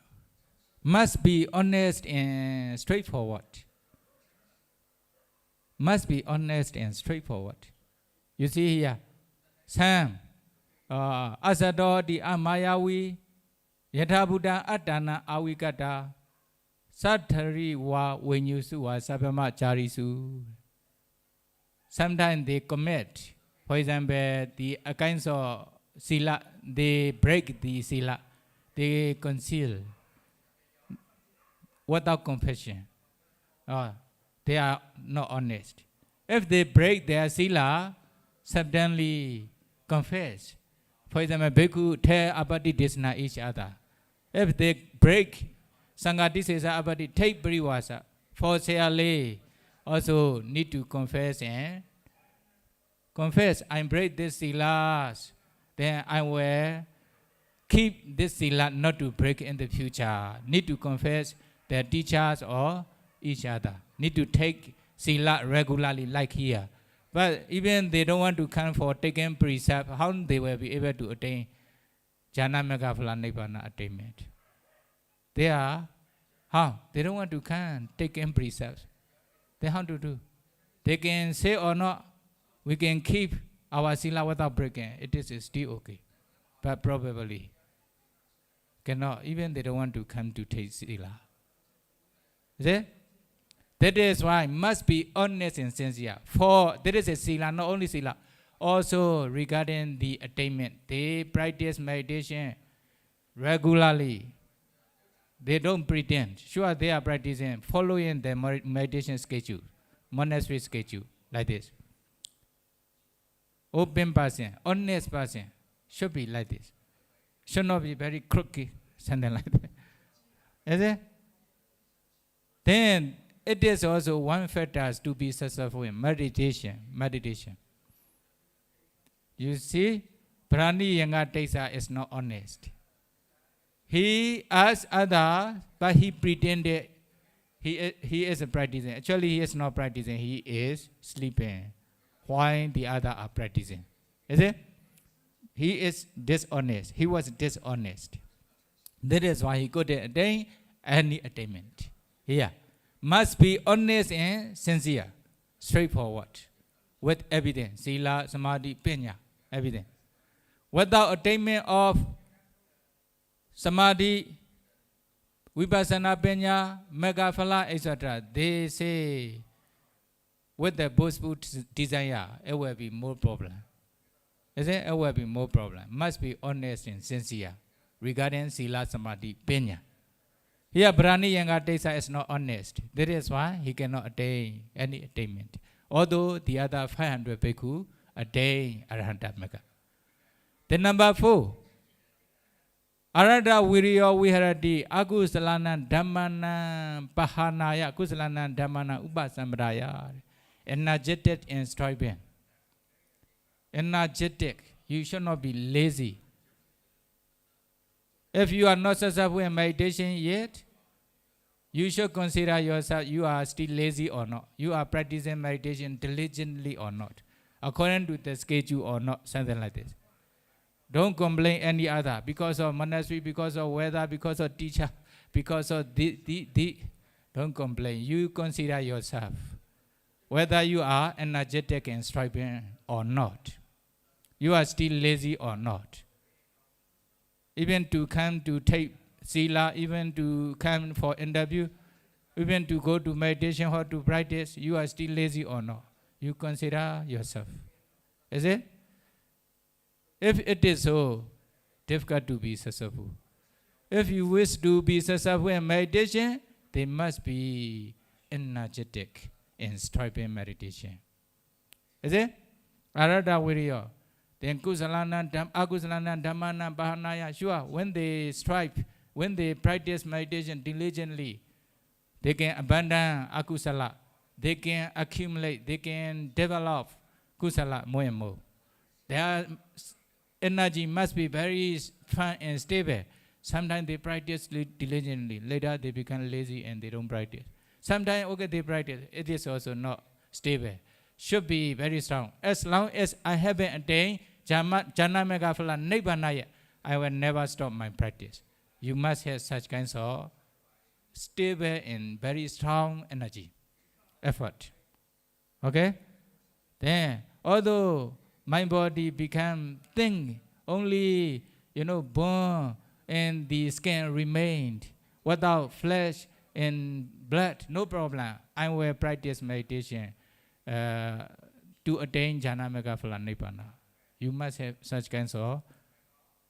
must be honest and straightforward. Must be honest and straightforward. You see here, Sam, Asadohoti amayawi yatha buddha attana awikata sattari wa venyusu wa sabama charisu. Sometimes they commit, for example, the kinds of sila, they break the sila, they conceal without confession. They are not honest. If they break their sila, suddenly confess. For example, bhikkhu tell abati desna each other. If they break sangha disesa abati take parivasa, for sayale also need to confess and confess. I break this silas. Then I will keep this sila not to break in the future. Need to confess their teachers or each other. Need to take sila regularly like here. But even they don't want to come for taking precept, how they will be able to attain jhana mega phala nibbana attainment? They are, how? They don't want to come taking precepts. Then how to do? They can say or not, we can keep our sila without breaking, it is still okay. But probably cannot, even they don't want to come to take sila. Is it? That is why must be honest and sincere. For there is a sila, not only sila, also regarding the attainment. They practice meditation regularly. They don't pretend. Sure, they are practicing, following the meditation schedule, monastery schedule, like this. Open person, honest person should be like this. Should not be very crooked, something like that. Is it? Then it is also one factor to be successful in meditation. Meditation. You see, Padhanikatissa is not honest. He asked others, but he pretended he is practicing. Actually, he is not practicing. He is sleeping while the others are practicing. Is it? He is dishonest. He was dishonest. That is why he couldn't attain any attainment. Here, must be honest and sincere, straightforward, with evidence. Sila, samadhi, panya, evidence. Without attainment of samadhi, vipassana, panya, mega phala, etc., they say with the boastful desire, it will be more problem. Is it? It will be more problem. Must be honest and sincere regarding sila, samadhi, panya. Here, Padhanikatissa is not honest. That is why he cannot attain any attainment. Although the other 500 bhikkhu attain arahanta mega. Then number 4. Arada viriya viharati akusalana dhammana pahanaya akusalana dhammana upasambraya. Energetic and striving. Energetic. You should not be lazy. If you are not successful in meditation yet, you should consider yourself, you are still lazy or not. You are practicing meditation diligently or not. According to the schedule or not, something like this. Don't complain any other because of monastery, because of weather, because of teacher, because of the. Don't complain. You consider yourself whether you are energetic and striving or not. You are still lazy or not. Even to come to take sila, even to come for interview, even to go to meditation or to practice, you are still lazy or not. You consider yourself. Is it? If it is so difficult to be successful, If you wish to be successful in meditation, they must be energetic in striving meditation. Is it? Arada Viriya. Then Kusalana, Akusalana, Dhammana, Bahanaya. Sure, when they strive, when they practice meditation diligently, they can abandon Akusala. They can accumulate, they can develop Kusala more and more. Their energy must be very firm and stable. Sometimes they practice diligently. Later they become lazy and they don't practice. Sometimes okay they practice. It is also not stable. Should be very strong. As long as I haven't attained Jhana Mega Phala Nibbana yet, I will never stop my practice. You must have such kinds of stable and very strong energy, effort. Okay? Then, although my body become thin, only, bone and the skin remained without flesh and blood, no problem. I will practice meditation to attain Jhana Mega Phala Nibbana. You must have such kinds of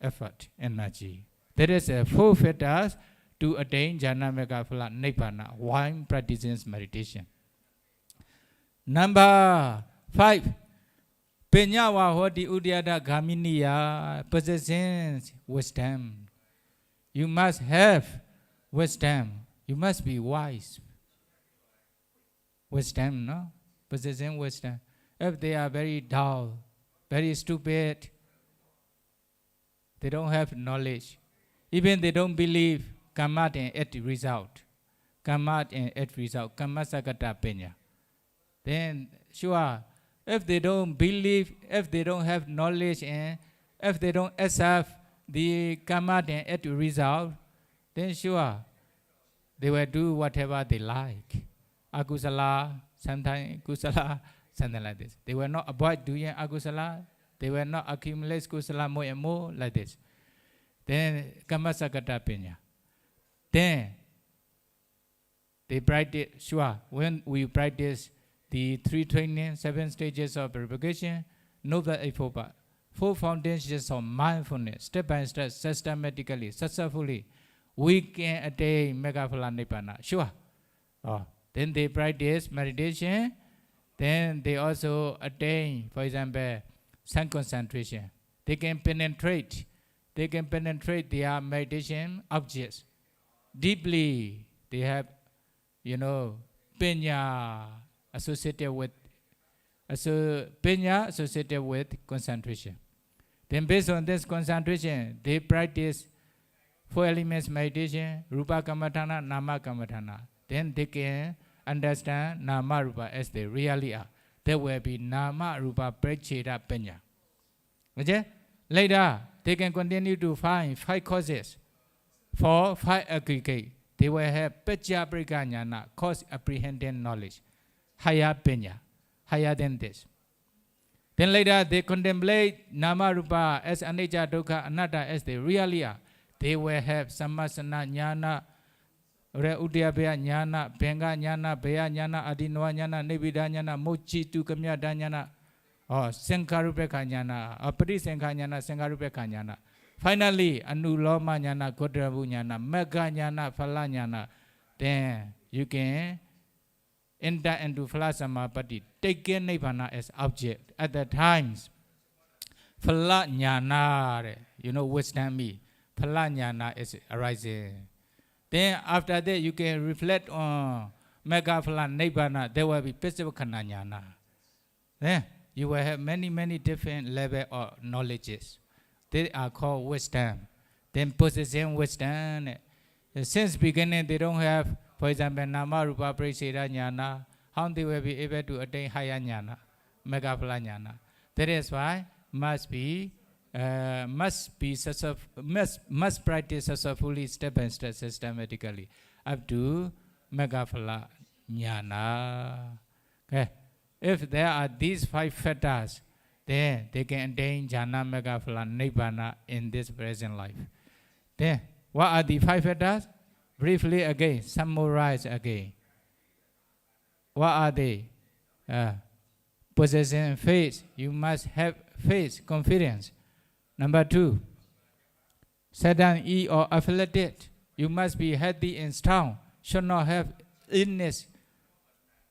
effort, energy. There is a 4 factors to attain Jhana Mega Phala Nibbana while practicing meditation. Number 5. Penyawa Hoti Udyada Gaminiya possesses wisdom. You must have wisdom. You must be wise. Wisdom, no? Possessing wisdom. If they are very dull, very stupid, they don't have knowledge. Even they don't believe karma and et result. Karma and et result. Karma sakata penya. Then, sure, if they don't believe, if they don't have knowledge, and if they don't accept the karma and et result, then sure, they will do whatever they like. Akusala, sometimes kusala, something like this. They will not avoid doing akusala. They will not accumulate kusala more and more like this. Then karma sakata penya. Then they practice, sure, when we practice the 3 training, 7 stages of purification, Noble Eightfold Path, 4 foundations of mindfulness, step by step, systematically, successfully, we can attain Mega Phala Nibbana. Sure. Then they practice meditation. Then they also attain, for example, sun concentration. They can penetrate their meditation objects deeply. They have, penya associated with concentration. Then based on this concentration, they practice 4 elements meditation, Rupa Kammatthana, Nama Kammatthana. Then they can understand Nama Rupa as they really are. There will be Nama Rupa Preceda Penya. Okay? Later, they can continue to find 5 causes for 5 aggregate. They will have Pecha Prika Jnana, cause apprehending knowledge. Higher Penya, higher than this. Then later, they contemplate Nama Rupa as Anicca, Dukkha, Anatta as they really are. They will have Sammasana Jnana, Udyabhaya Jnana, Bhenga Jnana, Bhaya Jnana, Adinava Jnana, Nibbida Jnana, Mochi Tukamyada Jnana, or Sankarupeka Jnana, or Parisankha Jnana, Sankarupeka Jnana. Finally, Anuloma Jnana, Kodravu Jnana, Mega Jnana, Phala Jnana. Then you can enter into Phala Samapatti, taking Nibbana as object. At the times, Phala Jnana, wisdom me. Phala Jnana is arising. Then after that, you can reflect on Mega Phala Nibbana. There will be Pisavakkhana Jnana. Then you will have many different levels of knowledges. They are called wisdom. Then possessing wisdom. Since beginning, they don't have, for example, Nama Rupa Preceda Jnana. How they will be able to attain higher Jnana, Mega Phala Jnana. That is why must practice successfully step by step systematically up to Mega Phala Jnana. Okay. If there are these 5 factors, then they can attain Jhana Mega Phala Nibbana in this present life. Then, what are the 5 factors? Briefly again, summarize again. What are they? Possessing faith. You must have faith, confidence. Number 2, sedentary or athletic. You must be healthy and strong. Should not have illness,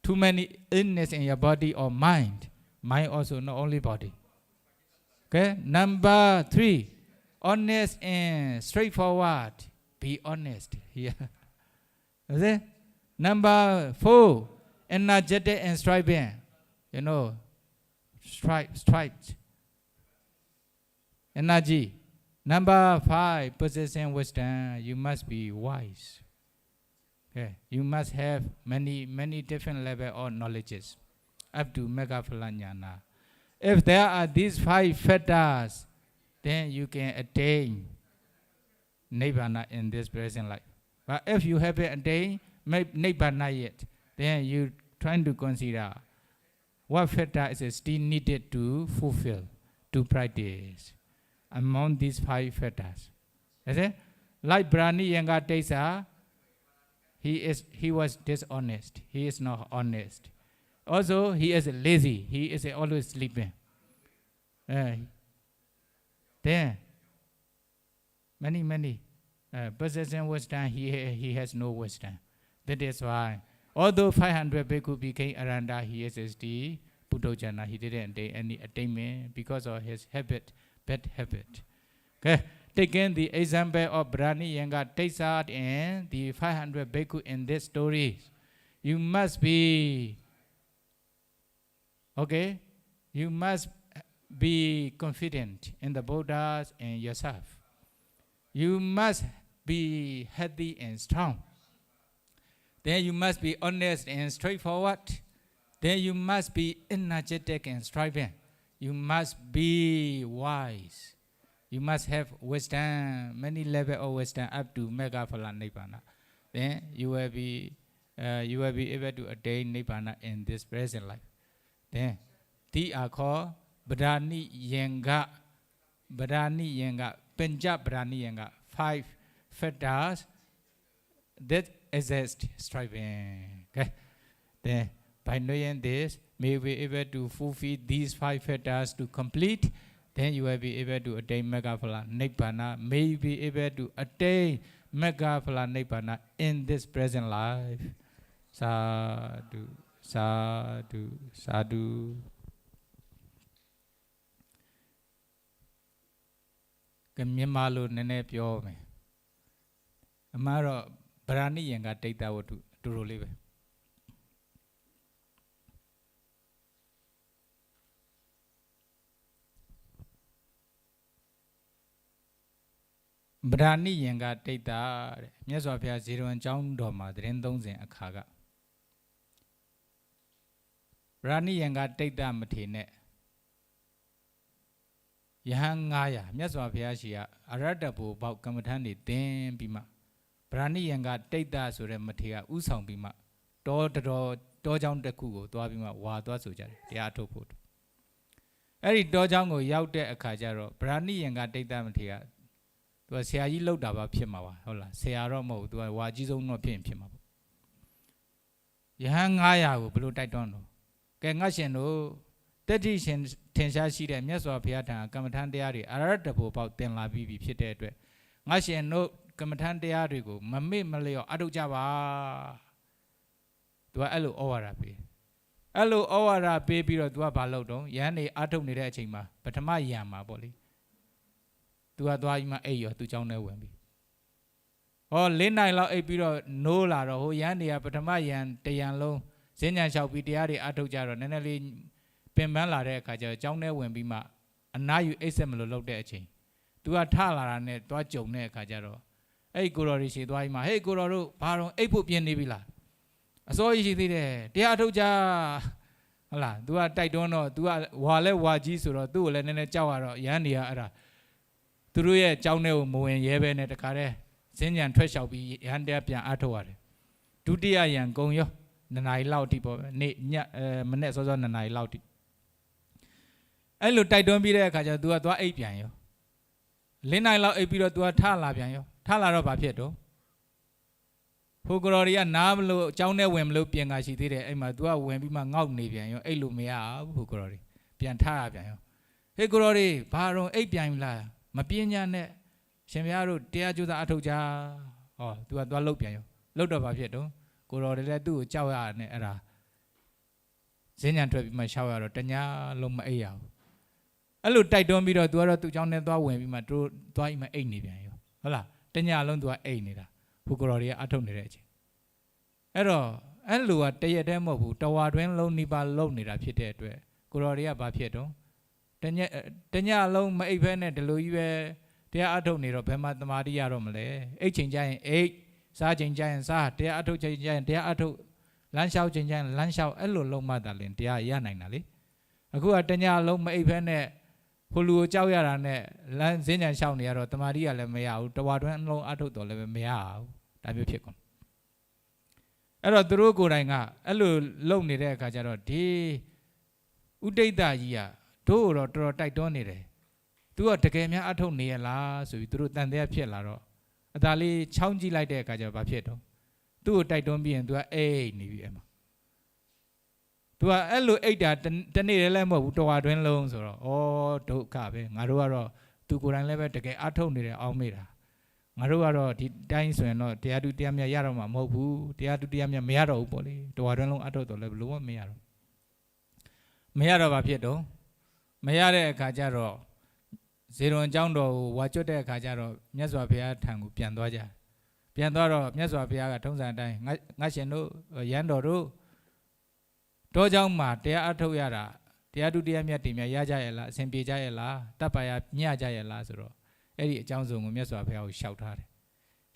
too many illness in your body or mind. Mind also, not only body. Okay. Number 3, honest and straightforward. Be honest here. Okay. Number 4, energetic and striving. You know, striped. Energy. Number 5, possessing wisdom. You must be wise. Okay. You must have many different level of knowledges up to Megaphala Jnana. If there are these 5 factors, then you can attain Nibbana in this present life. But if you haven't attained Nibbana yet, then you trying to consider what factor is still needed to fulfill, to practice among these 5 factors. Is it? Like Padhanikatissa, he was dishonest. He is not honest. Also, he is lazy. He is always sleeping. Then many possessing wisdom, he has no wisdom. That is why, although 500 bhikkhu became Aranda, he is still Puddhojana. He didn't attain any attainment because of his habit, bad habit. Okay. Taking the example of Padhanikatissa and the 500 bhikkhu in this story, you must be, okay, you must be confident in the Buddhas and yourself. You must be healthy and strong. Then you must be honest and straightforward. Then you must be energetic and striving. You must be wise. You must have wisdom, many levels of wisdom up to Megaphala Nibbana. Then you will be able to attain Nibbana in this present life. Then these are called Padhanikatissa, Penja Padhanikatissa, 5 factors that exist striving. Okay? Then by knowing this, may we be able to fulfill these 5 factors to complete. Then you will be able to attain Megaphala Nibbana. May be able to attain Megaphala Nibbana in this present life. Sadhu, sadhu, sadhu. Kamyamalo nene pyo me. Amaro Padhanikatissa turolive. Padhanikatissa, Myaswa Phaya Zirwan Chang Doma, Dren Dongzen Akaga. Padhanikatissa Matine Yahangaya, Myaswa Phaya Shia, Aradabu, Bau Kamatani, Den Bima. Padhanikatissa Sura Matia, Usang Bima, Dojang de Kugo, Dwabima, Wadwa Suja, the Atoput. Eri Dojango Yaute Akajaro, Padhanikatissa Matia. To say I looked up Pimawa, hola, say Aromo, do I watch no pin Pima. Yang Aya, blue Titono. Gangasino, 30 Tensha and Myaswa Piata, Kamatan Diari, Aradapo about 10 la Bibi Pietre. Ngashian no Kamatan Diarigo, Mame Maleo, Adu Java. Do I allo Owarapi? Allo Owara baby or Dwabalodo, Yani Atom Nirachima, but my Yama boli. To a dwayma ayo to John Wemby. Or Lena la a biro no la ho yandia, but a mayan, Tayan low, Senya shall be diari ato jaro, Nenali Pemala rekaja, John Wemby ma, and now you assemble low there chain. To a tala net, to a joke ne kajaro. A gurorishi dwayma, hey guru, paro, a pupian nibila. I saw you there, Diatoja. Allah, do a taidono, do a wale wajisuro, do a nene jawaro, yandia ara. Through a Jowneo Moen Yeben at the Care, Senyan Tresh shall be Yandapian Atoware. Tudia Yan Gongyo, Nanai Lauti, Manes was on the Nai Lauti. I look, I don't be there, Kaja, do a dwa apian. Lena lao a biro to a tala piano, Tala of Papieto. Hugororia Nablo, Jowneo Wemlo Pianga, she did it, and my dua when be my out Navian, Elumea, Hugorori, Piantara piano. Hegorori, Paro, Apian la. Mapianya ne ရှင်ဘုရားတို့တရားကျိုးသားအထုတ်ကြဟောသူကသွားလှုပ်ပြန်ရောလှုပ်တော့ဘာဖြစ်တော့ကိုတော်လည်းသူ့ကိုကြောက်ရတယ်အဲ့ဒါဈဉ္ဉံထွက်ပြီးမှရှောက်ရတော့တညာလုံးမအိပ်ရဘူးအဲ့လိုတိုက်တွန်းပြီးတော့သူကတော့သူ့เจ้าနဲ့သွားဝင်ပြီးမှသူသွားပြီးမှအိပ်နေပြန်ရောဟုတ်လားတညာလုံးသူကအိပ်နေတာဘုကိုတော်တွေကအထုတ်နေတဲ့အချိန်အဲ့တော့အဲ့လိုကတရက်တည်းမဟုတ်ဘူးတဝါတွင်းလုံးနိဗ္ဗာန်လုံးနေတာဖြစ်တဲ့အတွက်ကိုတော်တွေကဘာဖြစ်တော့တညလုံးမအိပ်ဖဲနဲ့ဒီလိုကြီးပဲတရားအထုတ်နေတော့ဘယ်မှာတမာတိရတော့မလဲအိတ်ချိန်ကြရင်အိတ်စားချိန်ကြရင်စားတရားအထုတ်ချိန်ကြရင်တရားအထုတ်လမ်းလျှောက်ချိန်ကြရင်လမ်းလျှောက်အဲ့လိုလုံးမှသာလင်တရားရနိုင်တာလေအခုကတညလုံးမအိပ်ဖဲနဲ့ဟိုလူကိုကြောက်ရတာနဲ့လမ်းဈဉ္ဉံလျှောက်နေရတော့တမာတိကလည်းမရဘူးတဝါတွင်းအလုံးအထုတ်တော့လည်းမရဘူးဒါမျိုးဖြစ်ကုန်အဲ့တော့သူတို့ကိုယ်တိုင်ကအဲ့လိုလုံနေတဲ့အခါကျတော့ဒီဥဒိဋ္ဌကြီးကတို့တော့တော်တော်တိုက်တွန်းနေတယ်သူကတကယ်များအထုတ်နေရလားဆိုပြီးသူတို့တန်တရားဖြစ်လာတော့အသာလေးချောင်းကြည့်လိုက်တဲ့အခါကျတော့ဘာဖြစ်တော့သူ့ကိုတိုက်တွန်းပြီးရင်သူကအိတ်နေပြီအဲ့မှာသူကအဲ့လိုအိတ်တာတနေ့လည်းမဟုတ်ဘူးတဝါတွင်းလုံးဆိုတော့ဩဒုက္ခပဲငါတို့ကတော့သူကိုယ်တိုင်လည်းပဲတကယ်အထုတ်နေတယ်အောင်းမေးတာငါတို့ကတော့ဒီတိုင်းဆိုရင်တော့တရားတူတရားမြတ်ရတော့မှာမဟုတ်ဘူးတရားတူတရားမြတ်မရတော့ဘူးပေါ့လေတဝါတွင်းလုံးအထုတ်တော့လည်းဘလို့မရတော့ဘာဖြစ်တော့မရတဲ့အခါကျတော့ဇေရွန်အကြောင်းတော်ကိုဝါကျွတ်တဲ့အခါကျတော့မြတ်စွာဘုရားထံကိုပြန်သွားကြပြန်သွားတော့မြတ်စွာဘုရားကထုံးစံအတိုင်းငါရှင်တို့ရန်တော်တို့တောเจ้าမှာတရားအထုတ်ရတာတရားတူတရားမြတ်တင်မြတ်ရကြရဲ့လားအစဉ်ပြေကြရဲ့လားတပ်ပါရညကြရဲ့လားဆိုတော့အဲ့ဒီအကြောင်းစုံကိုမြတ်စွာဘုရားကိုလျှောက်ထားတယ်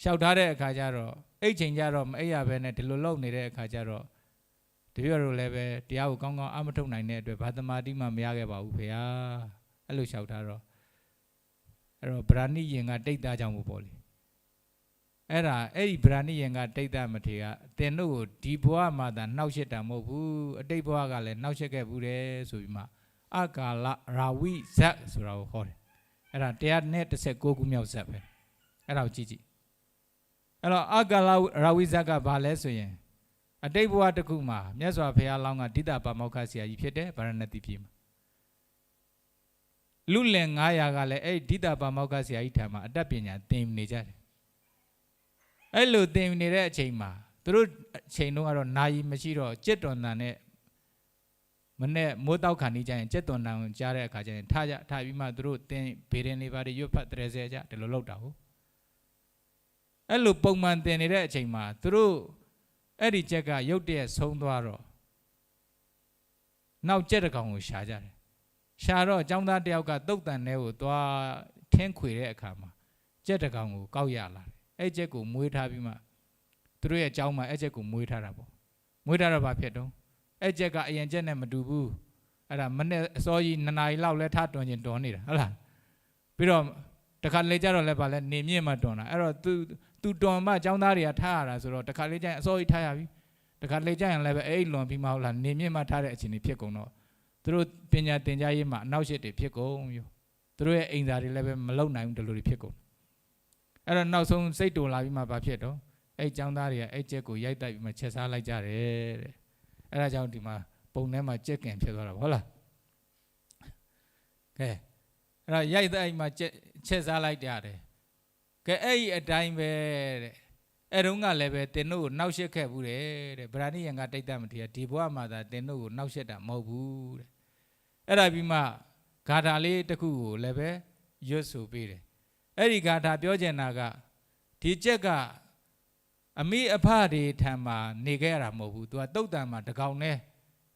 လျှောက်ထားတဲ့အခါကျတော့အိတ်ချိန်ကျတော့မအိပ်ရဘဲနဲ့ဒီလိုလုပ်နေတဲ့အခါကျတော့တပည့်တော်လည်းပဲတရားကိုကောင်းကောင်းအမထုတ်နိုင်တဲ့အတွက်ဘာသမာတိမှမရခဲ့ပါဘူးဖေဟာအဲ့လိုလျှောက်ထားတော့အဲ့တော့ဗราဏိယင်ကတိတ်တာကြောင့်မို့ပေါ့လေအဲ့ဒီဗရာဏိယင်ကတိတ်တာမထေရတင်တို့ကိုဒီဘဝမှာသာနှောက်ရှက်တာမဟုတ်ဘူးအတိတ်ဘဝကလည်းနှောက်ရှက်ခဲ့ဘူးတယ်ဆိုပြီးမှအကာလရာဝိဇတ်ဆိုတာကိုဟောတယ်အဲ့ဒါ119ခုမြောက်ဇတ်ပဲအဲ့ဒါကိုကြည့်အဲ့တော့အကာလရာဝိဇတ်ကဘာလဲဆိုရင်အတိတ်ဘဝတစ်ခုမှာမြတ်စွာဘုရားလောင်းကဒိဋ္ဌပါမောက္ခဆရာကြီးဖြစ်တယ်ဗာရာဏသီပြည်မှာလူလင်900ကလည်းအဲ့ဒီဒိဋ္ဌပါမောက္ခဆရာကြီးထံမှာအတတ်ပညာသင်နေကြတယ်အဲ့လိုသင်နေတဲ့အချိန်မှာသူတို့အချိန်တုန်းကတော့နာယီမရှိတော့ကြက်တွန်တန်နဲ့မနဲ့မိုးတောက်ခါနေကြရင်ကြက်တွန်တန်ကိုကြားတဲ့အခါကျရင်ထားပြီးမှသူတို့သင်ဘေရင်လေးပါတွေရွတ်ဖတ်တရေဆဲကြဒီလိုလုပ်တာဟုတ်အဲ့လိုပုံမှန်သင်နေတဲ့အချိန်မှာသူတို့အဲ့ဒီကြက်ကရုတ်တရက်ဆုံးသွားတော့နောက်ကြက်တစ်ကောင်ကိုရှာကြတယ်ရှာတော့ចောင်းသားတယောက်ကတုတ်တန်ထဲကိုသွားထင်းခွေတဲ့အခါမှာကြက်တစ်ကောင်ကိုကောက်ရလာတယ်အဲ့ချက်ကိုမွေးထားပြီးမှသူတို့ရဲ့အကြောင်းမှာအဲ့ချက်ကိုမွေးထားတာပေါ့မွေးထားတော့ဘာဖြစ်တော့အဲ့ချက်ကအရင်ချက်နဲ့မတူဘူးအဲ့ဒါမနဲ့အစောကြီး2 နာရီလောက်လဲထားတွန်နေတာဟုတ်လားပြီးတော့တခါလေကြတော့လဲဗာလဲနေမြင့်မှတွန်တာအဲ့တော့သူတွန်မှအကြောင်းသားတွေကထားရတာဆိုတော့တခါလေကျရင်အစောကြီးထားရပြီတခါလေကျရင်လည်းပဲအဲ့လွန်ပြီးမှဟုတ်လားနေမြင့်မှထားတဲ့အချိန်တွေဖြစ်ကုန်တော့သူတို့ပညာသင်ကြားရေးမှာအနောက်ရှစ်တွေဖြစ်ကုန်ရောသူတို့ရဲ့အိမ်သာတွေလည်းပဲမလုံနိုင်ဘူးဒီလိုတွေဖြစ်ကုန်အဲ့တော့နောက်ဆုံးစိတ်တူလာပြီးမှဘာဖြစ်တော့အဲ့ចောင်းသားတွေကအဲ့ချက်ကိုရိုက်တိုက်ပြီးမှချက်စားလိုက်ကြတယ်တဲ့အဲ့ဒါကြောင့်ဒီမှာပုံထဲမှာကြက်ကင်ဖြစ်သွားတာဟုတ်လားကဲအဲ့တော့ရိုက်တိုက်မှချက်စားလိုက်ကြတယ်ကဲအဲ့ဒီအတိုင်းပဲတဲ့အဲ့တုန်းကလည်းပဲတင်တို့ကိုနှောက်ရှက်ခဲ့ဘူးတဲ့ဗราဏိယံကတိတ်တမထေရဒီဘဝမှာသာတင်တို့ကိုနှောက်ရှက်တာမဟုတ်ဘူးတဲ့အဲ့ဒါပြီးမှဂါထာလေးတစ်ခုကိုလည်းပဲရွတ်ဆိုပေးတယ်အဲ့ဒီဂါထာပြောချင်တာကဒီချက်ကအမိအဖတွေထံမှာနေခဲ့ရတာမဟုတ်ဘူးသူကတုတ်တန်မှာတကောင်နဲ့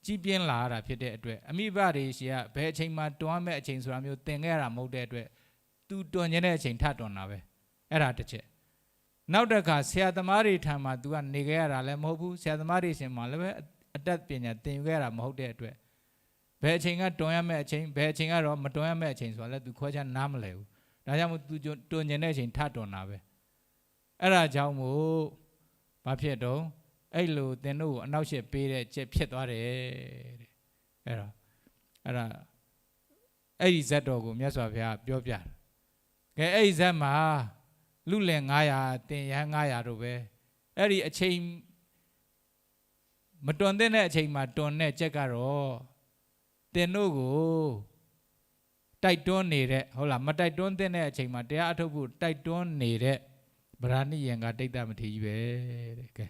ကြီးပြင်းလာရတာဖြစ်တဲ့အတွက်အမိဘတွေရှိကဘယ်အချိန်မှာတွန်းမဲ့အချိန်ဆိုတာမျိုးသင်ခဲ့ရတာမဟုတ်တဲ့အတွက်သူတွန်းခြင်းတဲ့အချိန်ထတွန်းတာပဲအဲ့ဒါတစ်ချက်နောက်တစ်ခါဆရာသမားတွေထံမှာသူကနေခဲ့ရတာလည်းမဟုတ်ဘူးဆရာသမားတွေရှင်မှာလည်းပဲအတတ်ပညာသင်ခဲ့ရတာမဟုတ်တဲ့အတွက်ဘယ်အချိန်ကတွန်းရမဲ့အချိန်ဘယ်အချိန်ကတော့မတွန်းရမဲ့အချိန်ဆိုတာလည်းသူခွဲခြားနားမလဲဘူးဒါကြောင့်မို့သူတွန်းကျင်တဲ့အချိန်ထတွန်းတာပဲအဲ့ဒါကြောင့်မို့ဘာဖြစ်တော့အဲ့လိုသင်တို့ကိုအနောက်ရှက်ပေးတဲ့ချက်ဖြစ်သွားတယ်တဲ့အဲ့ဒီဇတ်တော်ကိုမြတ်စွာဘုရားပြောပြတယ်ကဲအဲ့ဒီဇတ်မှာလူလင်900တင်ရဟန်း900တို့ပဲအဲ့ဒီအချိန်မတွန်တဲ့အချိန်မှာတွန်တဲ့ချက်ကတော့တင်တို့ကို တိုက်တွန်းနေတဲ့ဟုတ်လားမတိုက်တွန်းတဲ့အချိန်မှာတရားအထုတ်ဖို့တိုက်တွန်းနေတဲ့ဗราဏိယံကတိတ်တမထေရကြီးပဲတဲ့ကဲ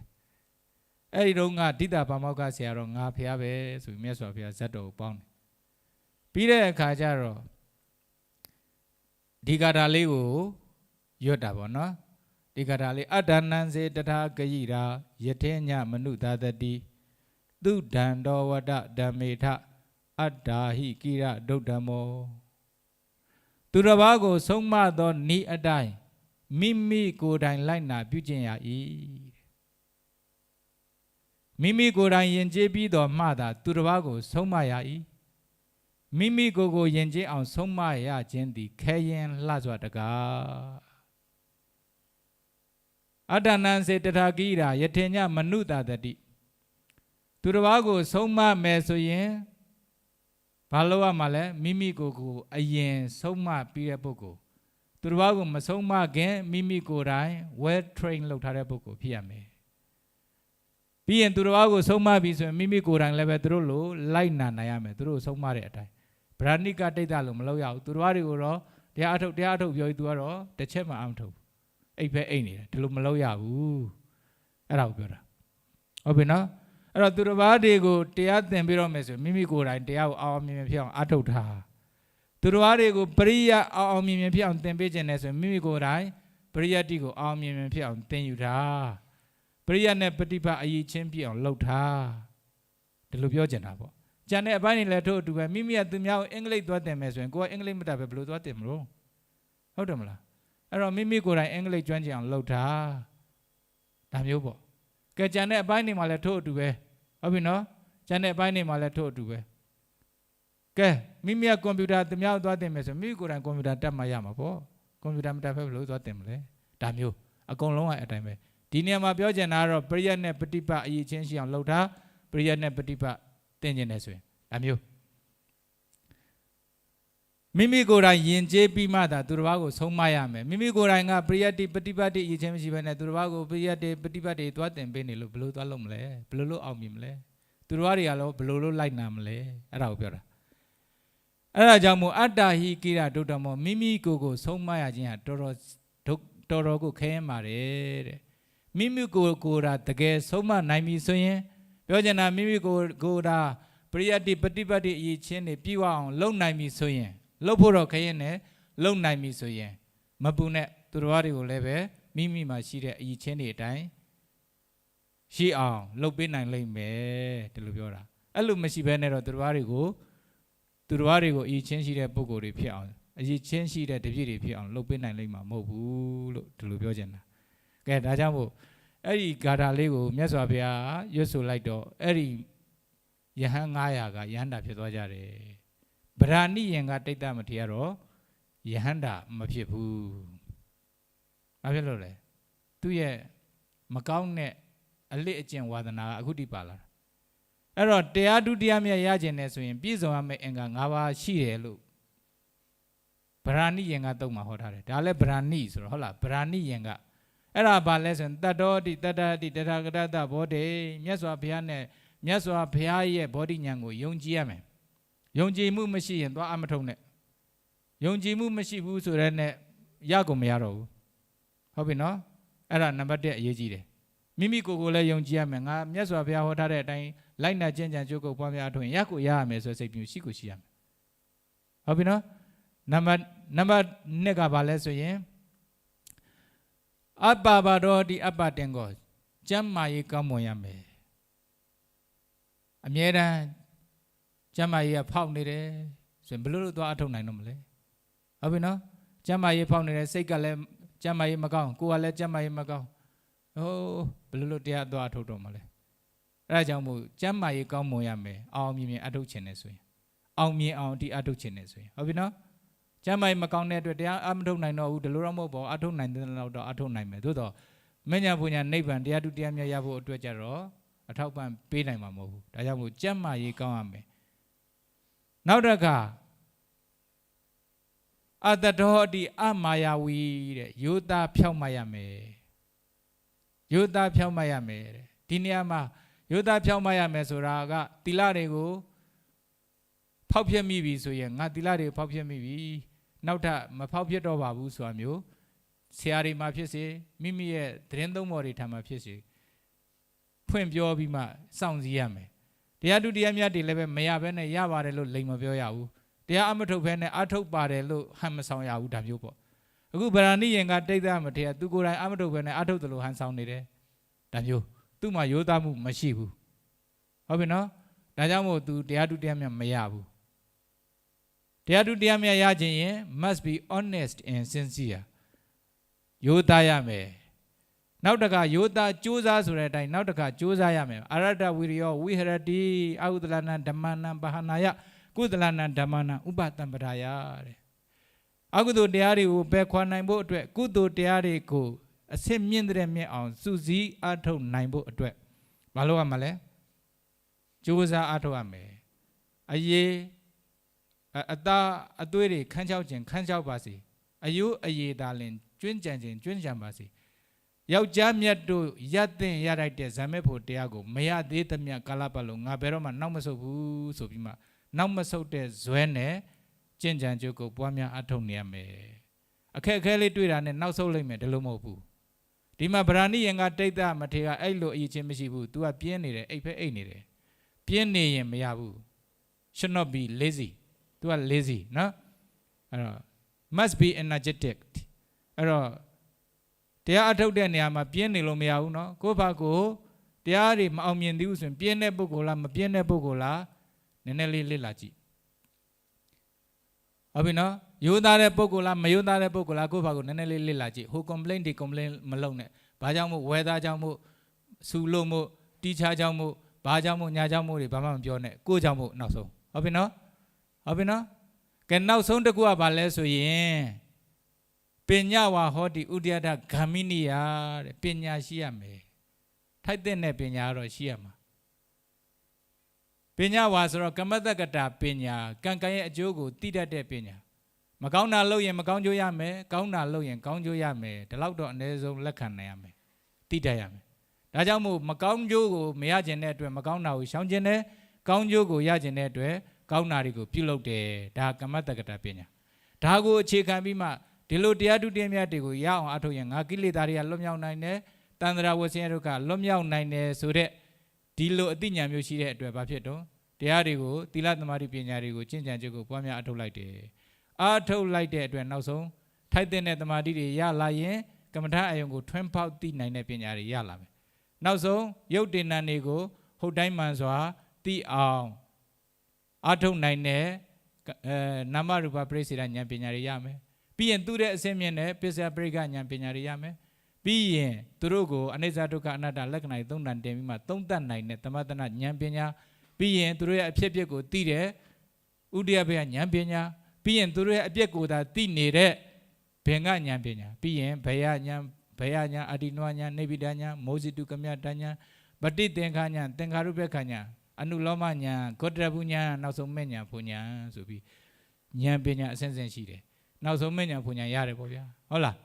အဲ့ဒီတော့ကဒိဋ္ဌပါမောက္ခဆရာတော်ငါဖျားပဲဆိုပြီးမြတ်စွာဘုရားဇတ်တော်ကိုပေါင်းတယ်ပြီးတဲ့အခါကျတော့ဒီဂါထာလေးကိုရွတ်တာပေါ့နော်ဒီဂါထာလေးအတ္တနံစေတထာဂယိရာယထေညမနုသာတတိသူဒံတော်ဝတ္တဓမ္မေထအတ္တာဟိကိရဒုဒ္ဓမောသူတစ်ပါးကိုဆုံးမသောဤအတိုင်းမိမိကိုယ်တိုင်လိုက်နာပြုကျင့်ရ၏မိမိကိုယ်တိုင်ယဉ်ကျေးပြီးတော့မှသာသူတစ်ပါးကိုဆုံးမရ၏မိမိကိုယ်ကိုယဉ်ကျေးအောင်ဆုံးမရခြင်းသည်ခဲရင်လှစွာတကားအတ္တနံစေတထာကိရာယထေညမနုသာတတိသူတစ်ပါးကိုဆုံးမမယ်ဆိုရင်ဘာလို့ရမှာလဲမိမိကိုယ်ကိုအရင်ဆုံးမပြီးတဲ့ပုဂ္ဂိုလ်သူတစ်ပါးကိုမဆုံးမခင်မိမိကိုယ်တိုင် well train လုပ်ထားတဲ့ပုဂ္ဂိုလ်ဖြစ်ရမယ်ပြီးရင်သူတစ်ပါးကိုဆုံးမပြီးဆိုရင်မိမိကိုယ်တိုင်လည်းပဲသူတို့လိုလိုက်နာနိုင်ရမယ်သူတို့ဆုံးမတဲ့အတိုင်းဗราဏိကတိတ်တလို့မလုပ်ရဘူးသူတစ်ပါးတွေကိုတော့တရားအထုတ်ပြောပြီးသူကတော့တစ်ချက်မှအမထုတ်အိပ်ပဲအိပ်နေတယ်ဒီလိုမလုပ်ရဘူးအဲ့ဒါကိုပြောတာဟုတ်ပြီနော်အဲ့တော့သူတစ်ပါးတွေကိုတရားသင်ပြီးတော့မယ်ဆိုမိမိကိုယ်တိုင်တရားကိုအောင်မြင်ဖြစ်အောင်အထုတ်ထားသူတစ်ပါးတွေကိုပရိယတ်အောင်မြင်ဖြစ်အောင်သင်ပေးခြင်းနဲ့ဆိုမိမိကိုယ်တိုင်ပရိယတ်တိကိုအောင်မြင်ဖြစ်အောင်သင်ယူထားပရိယတ်နဲ့ပฏิပတ်အရေးချင်းပြည့်အောင်လုပ်ထားဒီလိုပြောချင်တာပေါ့ကျန်တဲ့အပိုင်းတွေလည်းထို့အတူပဲမိမိကသူများကိုအင်္ဂလိပ်သွားသင်မယ်ဆိုရင်ကိုကအင်္ဂလိပ်မတတ်ပဲဘယ်လိုသွားသင်မလို့ဟုတ်တယ်မလားအဲ့တော့မိမိကိုယ်တိုင်အင်္ဂလိပ်ကျွမ်းကျင်အောင်လုပ်ထားဒါမျိုးပေါ့ကဲကျန်တဲ့အပိုင်းတွေမှာလည်းထို့အတူပဲဟုတ်ပြီနော်ကျန်တဲ့အပိုင်းတွေမှာလည်းထို့အတူပဲကဲမိမိကကွန်ပျူတာသူများသွားသင်မယ်ဆိုမိမိကိုယ်တိုင်ကွန်ပျူတာတက်မှရမှာပေါ့ကွန်ပျူတာမတက်ဘဲဘယ်လိုသွားသင်မလဲဒါမျိုးအကုန်လုံးကအတိုင်းပဲဒီနေရာမှာပြောချင်တာကတော့ပရိယတ်နဲ့ပฏิပတ်အရေးချင်းရှိအောင်လုပ်ထားပရိယတ်နဲ့ပฏิပတ်သင်ကျင်တယ်ဆိုရင်ဒါမျိုးမိမိကိုယ်တိုင်ယဉ်ကျေးပြီးမှသာသူတစ်ပါးကိုဆုံးမရမယ်မိမိကိုယ်တိုင်ကပရိယတ်တိပฏิပတ်တိအရေးချင်းမရှိဘဲနဲ့သူတစ်ပါးကိုပရိယတ်တိပฏิပတ်တိသွားသင်ပေးနေလို့ဘယ်လိုသွားလုပ်မလဲဘယ်လိုလုပ်အောင်မြင်မလဲသူတစ်ပါးတွေကလည်းဘယ်လိုလုပ်လိုက်နာမလဲအဲ့ဒါကိုပြောတာအဲ့ဒါကြောင့်မို့အတ္တဟိကိရဒုဒ္ဓမောမိမိကိုယ်ကိုဆုံးမရခြင်းဟာတော်တော်ကိုခဲရင်ပါတယ်တဲ့မိမိကိုယ်ကိုယ်တာတကယ်ဆုံးမနိုင်ပြီဆိုရင်ပြောချင်တာမိမိကိုယ်တာပရိယတ်တိပฏิပတ်တိအရေးချင်းတွေပြီးအောင်လုပ်နိုင်ပြီဆိုရင်လုပ်ဖို့တော့ခရင်နဲ့လုပ်နိုင်ပြီဆိုရင်မပူနဲ့သူတော်တွေကိုလည်းပဲမိမိမှာရှိတဲ့အရေးချင်းတွေအတိုင်းရှိအောင်လုပ်ပေးနိုင်လိမ့်မယ်ဒီလိုပြောတာအဲ့လိုမရှိဘဲနဲ့တော့သူတော်တွေကိုအရေးချင်းရှိတဲ့ပုံကိုယ်တွေဖြစ်အောင်အရေးချင်းရှိတဲ့တပြည့်တွေဖြစ်အောင်လုပ်ပေးနိုင်လိမ့်မှာမဟုတ်ဘူးလို့ဒီလိုပြောချင်တာကဲဒါကြောင့်မို့အဲ့ဒီဂါထာလေးကိုမြတ်စွာဘုရားရွတ်ဆိုလိုက်တော့အဲ့ဒီယဟန်900ကယဟန္တာဖြစ်သွားကြတယ်ဗราဏိယံကတိတ်တမထေရတော့ယဟန္တာမဖြစ်ဘူးဘာဖြစ်လို့လဲသူ့ရဲ့မကောင်းတဲ့အလစ်အကျင့်ဝါဒနာကအခုတိပါလာတာအဲ့တော့တရားဒုတိယမြတ်ရခြင်းနဲ့ဆိုရင်ပြည့်စုံရမယ့်အင်္ဂါ5ပါးရှိတယ်လို့ဗราဏိယံကတုံးမှာဟောထားတယ်ဒါလည်းဗราဏိဆိုတော့ဟုတ်လားဗราဏိယံကအဲ့ဒါဘာလဲဆိုရင်တတ္တောတိတတ္တတိတထာဂတတဘောဓိမြတ်စွာဘုရားနဲ့မြတ်စွာဘုရားရဲ့ဘောဓိဉာဏ်ကိုယုံကြည်ရမယ်ယုံကြည်မှုမရှိရင်သွားအမထုံနဲ့ယုံကြည်မှုမရှိဘူးဆိုတဲ့နဲ့ရကုန်မရတော့ဘူးဟုတ်ပြီနော်အဲ့ဒါနံပါတ်1အရေးကြီးတယ်မိမိကိုယ်ကိုလည်းယုံကြည်ရမယ်ငါမြတ်စွာဘုရားဟောထားတဲ့အတိုင်းလိုက်နာကျင့်ကြံကြိုးကုပ်ပွားများအထုံးရင်ရကိုရရမယ်ဆိုစိတ်မျိုးရှိကိုရှိရမယ်ဟုတ်ပြီနော်နံပါတ်2ကဘာလဲဆိုရင်အပ္ပဘာတော်ဒီအပ္ပတင်ကိုကျမ်းမာရေးကောင်းမွန်ရမယ်အမြဲတမ်းကျမ်းမာရေးကဖောက်နေတယ်ဆိုရင်ဘယ်လိုသွားအထုတ်နိုင်တော့မလဲဟုတ်ပြီနော်ကျမ်းမာရေးဖောက်နေတယ်စိတ်ကလည်းကျမ်းမာရေးမကောင်းကိုယ်ကလည်းကျမ်းမာရေးမကောင်းဟိုးဘယ်လိုတရားသွားအထုတ်တော့မလဲအဲ့ဒါကြောင့်မို့ကျမ်းမာရေးကောင်းမွန်ရမယ်အောင်မြင်အထုတ်ခြင်းနဲ့ဆိုရင်အောင်မြင်အောင်ဒီအထုတ်ခြင်းနဲ့ဆိုရင်ဟုတ်ပြီနော်ကျမ်းမာရေးမကောင်းတဲ့အတွက်တရားအမထုတ်နိုင်တော့ဘူးဒီလိုတော့မဟုတ်ပါဘူးအထုတ်နိုင်တဲ့လောက်တော့အထုတ်နိုင်မယ်သို့တော့မဉ္ဇဉ်ပူညာနိဗ္ဗာန်တရားဒုတရားမြတ်ရဖို့အတွက်ကြတော့အထောက်ပံ့ပေးနိုင်မှာမဟုတ်ဘူးဒါကြောင့်မို့ကျမ်းမာရေးကောင်းရမယ်နောက်တစ်ခါအတ္တတော်အတိအမာယာဝီတဲ့ယောသားဖြောက်မှတ်ရမယ်ယောသားဖြောက်မှတ်ရမယ်တဲ့ဒီနေရာမှာယောသားဖြောက်မှတ်ရမယ်ဆိုတာကသီလတွေကိုဖ
ဖောက်ပြက်မိပြီဆိုရင်ငါသီလတွေဖောက်ပြက်မိပြီနောက်ထပ်မဖောက်ပြက်တော့ပါဘူးဆိုတာမျိုးဆရာတွေမှာဖြစ်စေမိမိရဲ့သတင်းသုံးပေါ်တွေထံမှာဖြစ်စေဖွင့်ပြောပြီးမှစောင့်စည်းရမယ်တရားသူတရားမြတ်တွေလည်းပဲမရဘဲနဲ့ရပါတယ်လို့လိမ်မပြောရဘူးတရားအမထုတ်ဘဲနဲ့အထုတ်ပါတယ်လို့ဟန်မဆောင်ရဘူးဒါမျိုးပေါ့အခုဗราဏိယင်ကတိတ်သားမထေရသူကိုယ်တိုင်အမထုတ်ဘဲနဲ့အထုတ်တယ်လို့ဟန်ဆောင်နေတယ်ဒါမျိုးသူ့မှာရိုးသားမှုမရှိဘူးဟုတ်ပြီနော်ဒါကြောင့်မို့သူတရားသူတရားမြတ်မရဘူးတရားသူတရားမြတ်ရခြင်းရင် must be honest and sincere ရိုးသားရမယ်နောက်တခါယောတာကြိုးစားဆိုတဲ့အတိုင်းနောက်တခါကြိုးစားရမယ်အရတ္တဝိရိယောဝိဟရတိအဟုဒလနာဓမ္မနာပဟနာယကုသလနာဓမ္မနာဥပတံပဒါယတဲ့အကုသိုလ်တရားတွေကိုပယ်ခွာနိုင်ဖို့အတွက်ကုသိုလ်တရားတွေကိုအစစ်မြင့်တဲ့မြင့်အောင်စုစည်းအားထုတ်နိုင်ဖို့အတွက်မလုပ်ရမလဲကြိုးစားအားထုတ်ရမယ်အရေးအသားအသွေးတွေခန်းချောက်ခြင်းခန်းချောက်ပါစေအယုအရေးသာလင်ကျွင်းကြံခြင်းကျွင်းကြံပါစေယောက်ျားမြတ်တို့ရတဲ့ရလိုက်တဲ့ဇာမေဖို့တရားကိုမရသေးသမျှကာလပတ်လုံးငါဘယ်တော့မှနောက်မဆုတ်ဘူးဆိုပြီးမှနောက်မဆုတ်တဲ့ဇွဲနဲ့ကျင့်ကြံကြုတ်ကိုပွားများအထုတ်နေရမယ်အခက်အခဲလေးတွေ့တာနဲ့နောက်ဆုတ်လိုက်မယ်ဒီလိုမဟုတ်ဘူးဒီမှာဗราဏိယင်ကတိတ်တမထေရအဲ့လိုအရေးချင်းမရှိဘူး तू ကပြင်းနေတယ်အိပ်ဖက်အိပ်နေတယ်ပြင်းနေရင်မရဘူး should not be lazy तू က lazy နော်အဲ့တော့ must be energetic အဲ့တော့တရားအထုတ်တဲ့နေရာမှာပြင်းနေလို့မရဘူးနော်ကိုယ့်ဘာကိုတရားတွေမအောင်မြင်သေးဘူးဆိုရင်ပြင်းတဲ့ပုဂ္ဂိုလ်လားမပြင်းတဲ့ပုဂ္ဂိုလ်လားနည်းနည်းလေးလေ့လာကြည့်ဟုတ်ပြီနော်ရိုးသားတဲ့ပုဂ္ဂိုလ်လားမရိုးသားတဲ့ပုဂ္ဂိုလ်လားကိုယ့်ဘာကိုနည်းနည်းလေးလေ့လာကြည့်ဟို complain ဒီ complain မလုပ်နဲ့ဘာကြောင့်မို့ဝဲသားကြောင့်မို့ဆူလို့မို့တီးချားကြောင့်မို့ဘာကြောင့်မို့ညာကြောင့်မို့တွေဘာမှမပြောနဲ့ကိုယ့်ကြောင့်မို့နောက်ဆုံးဟုတ်ပြီနော်ဟုတ်ပြီနော်ကဲနောက်ဆုံးတစ်ခုကဘာလဲဆိုရင်ပညာဝါဟောတိဥဒယတဂမ်မိနိယတဲ့ပညာရှိရမယ်ထိုက်တဲ့ပညာတော့ရှိရမှာပညာဝါဆိုတော့ကမ္မတက္ကတာပညာကံကံရဲ့အကျိုးကိုသိတတ်တဲ့ပညာမကောင်းတာလုပ်ရင်မကောင်းကျိုးရမယ်ကောင်းတာလုပ်ရင်ကောင်းကျိုးရမယ်ဒီလောက်တော့အနည်းဆုံးလက်ခံနိုင်ရမယ်သိတတ်ရမယ်ဒါကြောင့်မို့မကောင်းကျိုးကိုမရခြင်းတဲ့အတွက်မကောင်းတာကိုရှောင်ခြင်းနဲ့ကောင်းကျိုးကိုရခြင်းတဲ့အတွက်ကောင်းတာတွေကိုပြုလုပ်တယ်ဒါကမ္မတက္ကတာပညာဒါကိုအခြေခံပြီးမှဒီလိုတရားထုတရားမြတ်တွေကိုရအောင်အထုတ်ရင်ငါကိလေသာတွေကလွတ်မြောက်နိုင်တယ်တန္တရာဝဆင်းရဲဒုက္ခလွတ်မြောက်နိုင်တယ်ဆိုတဲ့ဒီလိုအသိဉာဏ်မျိုးရှိတဲ့အတွက်ဘာဖြစ်တော့တရားတွေကိုသီလသမာဓိပညာတွေကိုကျင့်ကြံကြကိုပွားများအထုတ်လိုက်တယ်အထုတ်လိုက်တဲ့အတွက်နောက်ဆုံးထိုက်တဲ့သမာဓိတွေရလာရင်ကမ္မထာအယုံကိုထွန်းဖောက်သိနိုင်တဲ့ပညာတွေရလာမယ်နောက်ဆုံးယုတ်တင်နံတွေကိုဟုတ်တိုင်းမှန်စွာသိအောင်အထုတ်နိုင်တဲ့နာမရူပပရိစ္ဆေဒဉာဏ်ပညာတွေရမယ်ပြီးရင်သူတဲ့အစင်းမြင့်တဲ့ပစ္စယပရိက္ခဉာဏ်ပညာတွေရမယ်ပြီးရင်သူတို့ကိုအနိစ္စဒုက္ခအနတ္တလက္ခဏာသုံးတန်တင်ပြီးမှသုံးသပ်နိုင်တဲ့သမထနာဉာဏ်ပညာပြီးရင်သူတို့ရဲ့အဖြစ်အပျက်ကိုသိတဲ့ဥဒယဘယဉာဏ်ပညာပြီးရင်သူတို့ရဲ့အပျက်ကိုသာသိနေတဲ့ဘင်္ဂဉာဏ်ပညာပြီးရင်ဘယဉာဏ်အတိနဝဉာဏ်နေဗိဒဉာဏ်မောဇိတုကမြတဉာဏ်ပဋိသင်္ခာဉာဏ်သင်္ခါရုပ္ပခဉာဏ်အနုလောမဉာဏ်ဂေါတရပုဉာဏ်နောက်ဆုံးမဲ့ဉာဏ်ဘုဉာဏ်ဆိုပြီးဉာဏ်ပညာအစဉ်စဉ်ရှိတယ်နောက်ဆုံးမဲ့ဉာဏ်ဘုဉာဏ်ရတယ်ပေါ့ဗျာဟုတ်လား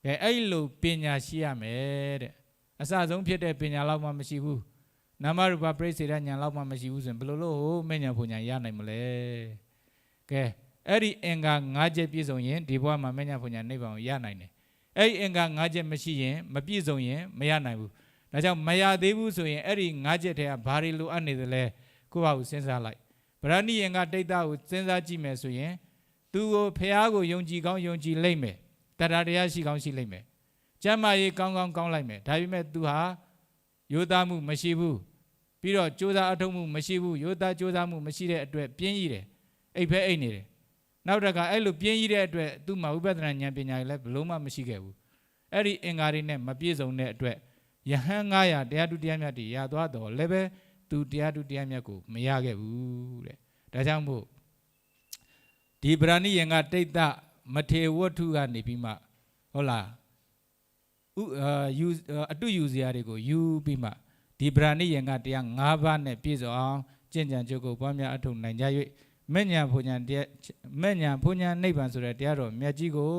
ကဲအဲ့လိုပညာရှိရမယ်တဲ့အစဆုံးဖြစ်တဲ့ပညာလောက်မှမရှိဘူးနာမရူပပရိစ္ဆေဒဉာဏ်လောက်မှမရှိဘူးဆိုရင်ဘယ်လိုလို့ဟိုမဲ့ဉာဏ်ဘုဉာဏ်ရနိုင်မလဲကဲအဲ့ဒီအင်္ဂါ၅ချက်ပြည့်စုံရင်ဒီဘဝမှာမဲ့ဉာဏ်ဘုဉာဏ်နိဗ္ဗာန်ကိုရနိုင်တယ်အဲ့ဒီအင်္ဂါ၅ချက်မရှိရင်မပြည့်စုံရင်မရနိုင်ဘူးဒါကြောင့်မရသေးဘူးဆိုရင်အဲ့ဒီ၅ချက်ထဲကဘာတွေလိုအပ်နေသလဲကိုယ့်ဘာကိုစဉ်းစားလိုက်ဗราဏိယင်ကတိတ်တာကိုစဉ်းစားကြည့်မယ်ဆိုရင်သူကိုဖះကိုယုံကြည်ကောင်းယုံကြည်လိမ့်မယ်တရားတရားရှိကောင်းရှိလိမ့်မယ်ကျမ်းမာရေးကောင်းကောင်းကောင်းလိုက်မယ်ဒါပေမဲ့သူဟာယောသားမှုမရှိဘူးပြီးတော့ကြိုးစားအထောက်မှုမရှိဘူးယောသားကြိုးစားမှုမရှိတဲ့အတွက်ပြင်းရည်တယ်အိပ်ဖဲအိပ်နေတယ်နောက်တစ်ခါအဲ့လိုပြင်းရည်တဲ့အတွက်သူ့မှာဝိပဿနာဉာဏ်ပညာတွေလည်းဘလို့မှမရှိခဲ့ဘူးအဲ့ဒီအင်္ဂါတွေနဲ့မပြည့်စုံတဲ့အတွက်ယဟန်900တရားထုတရားမြတ်တွေရသွားတော့လည်းပဲသူတရားထုတရားမြတ်ကိုမရခဲ့ဘူးတဲ့ဒါကြောင့်မို့ဒီဗราဏိယင်ကတိတ်တမထေဝတ္ထုကနေပြီးမှဟုတ်လားအတုယူစရာတွေကိုယူပြီးမှဒီဗราဏိယင်ကတရား၅ပါးနဲ့ပြည့်စုံအောင်ကျင့်ကြံကြုတ်ကိုပွားများအထုတ်နိုင်ကြ၍မဲ့ညာဘုညာနိဗ္ဗာန်ဆိုတဲ့တရားတော်မြတ်ကြီးကို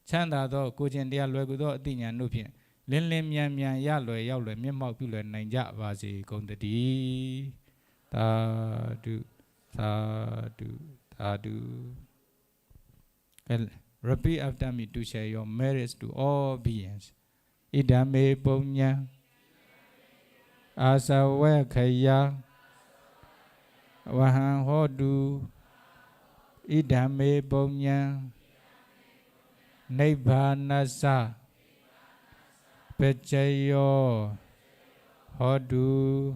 ချမ်းသာသောကိုခြင်းတရားလွယ်ကူသောအသိဉာဏ်တို့ဖြင့်လင်းလင်းမြန်မြန်ရလွယ်ရောက်လွယ်မျက်မှောက်ပြုလွယ်နိုင်ကြပါစေကုန်သတည်းသာဓု
Sadhu, sadhu. Repeat after me to share your merits to all beings. Idame punya asawakaya wahan hodu. Idame punya Nibbānassa Pechayo Hodu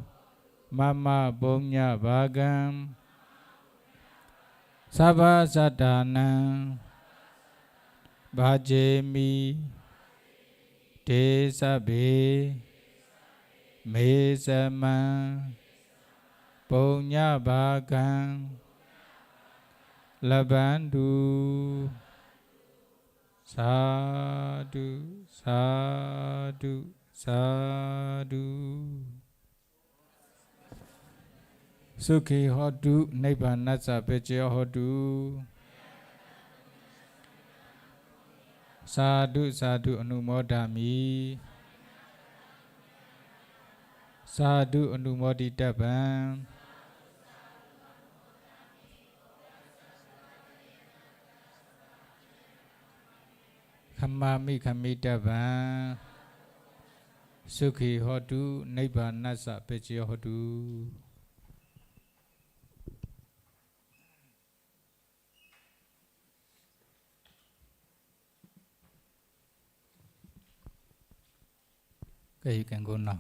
Mama Punya Bhagam Sabha Sadanam Bhajemi Tesabe Mesama Punya Bhagam Labandu Sadhu, sadhu, sadhu. Sukhi hodu, Nibbānassa Pechayo hodu. Sadhu, sadhu, anumodami. Sadhu, anumoditabam. Khamami khamidabha Sukhi hodu Nibbānassa Pechayo hodu. Okay, you can go now.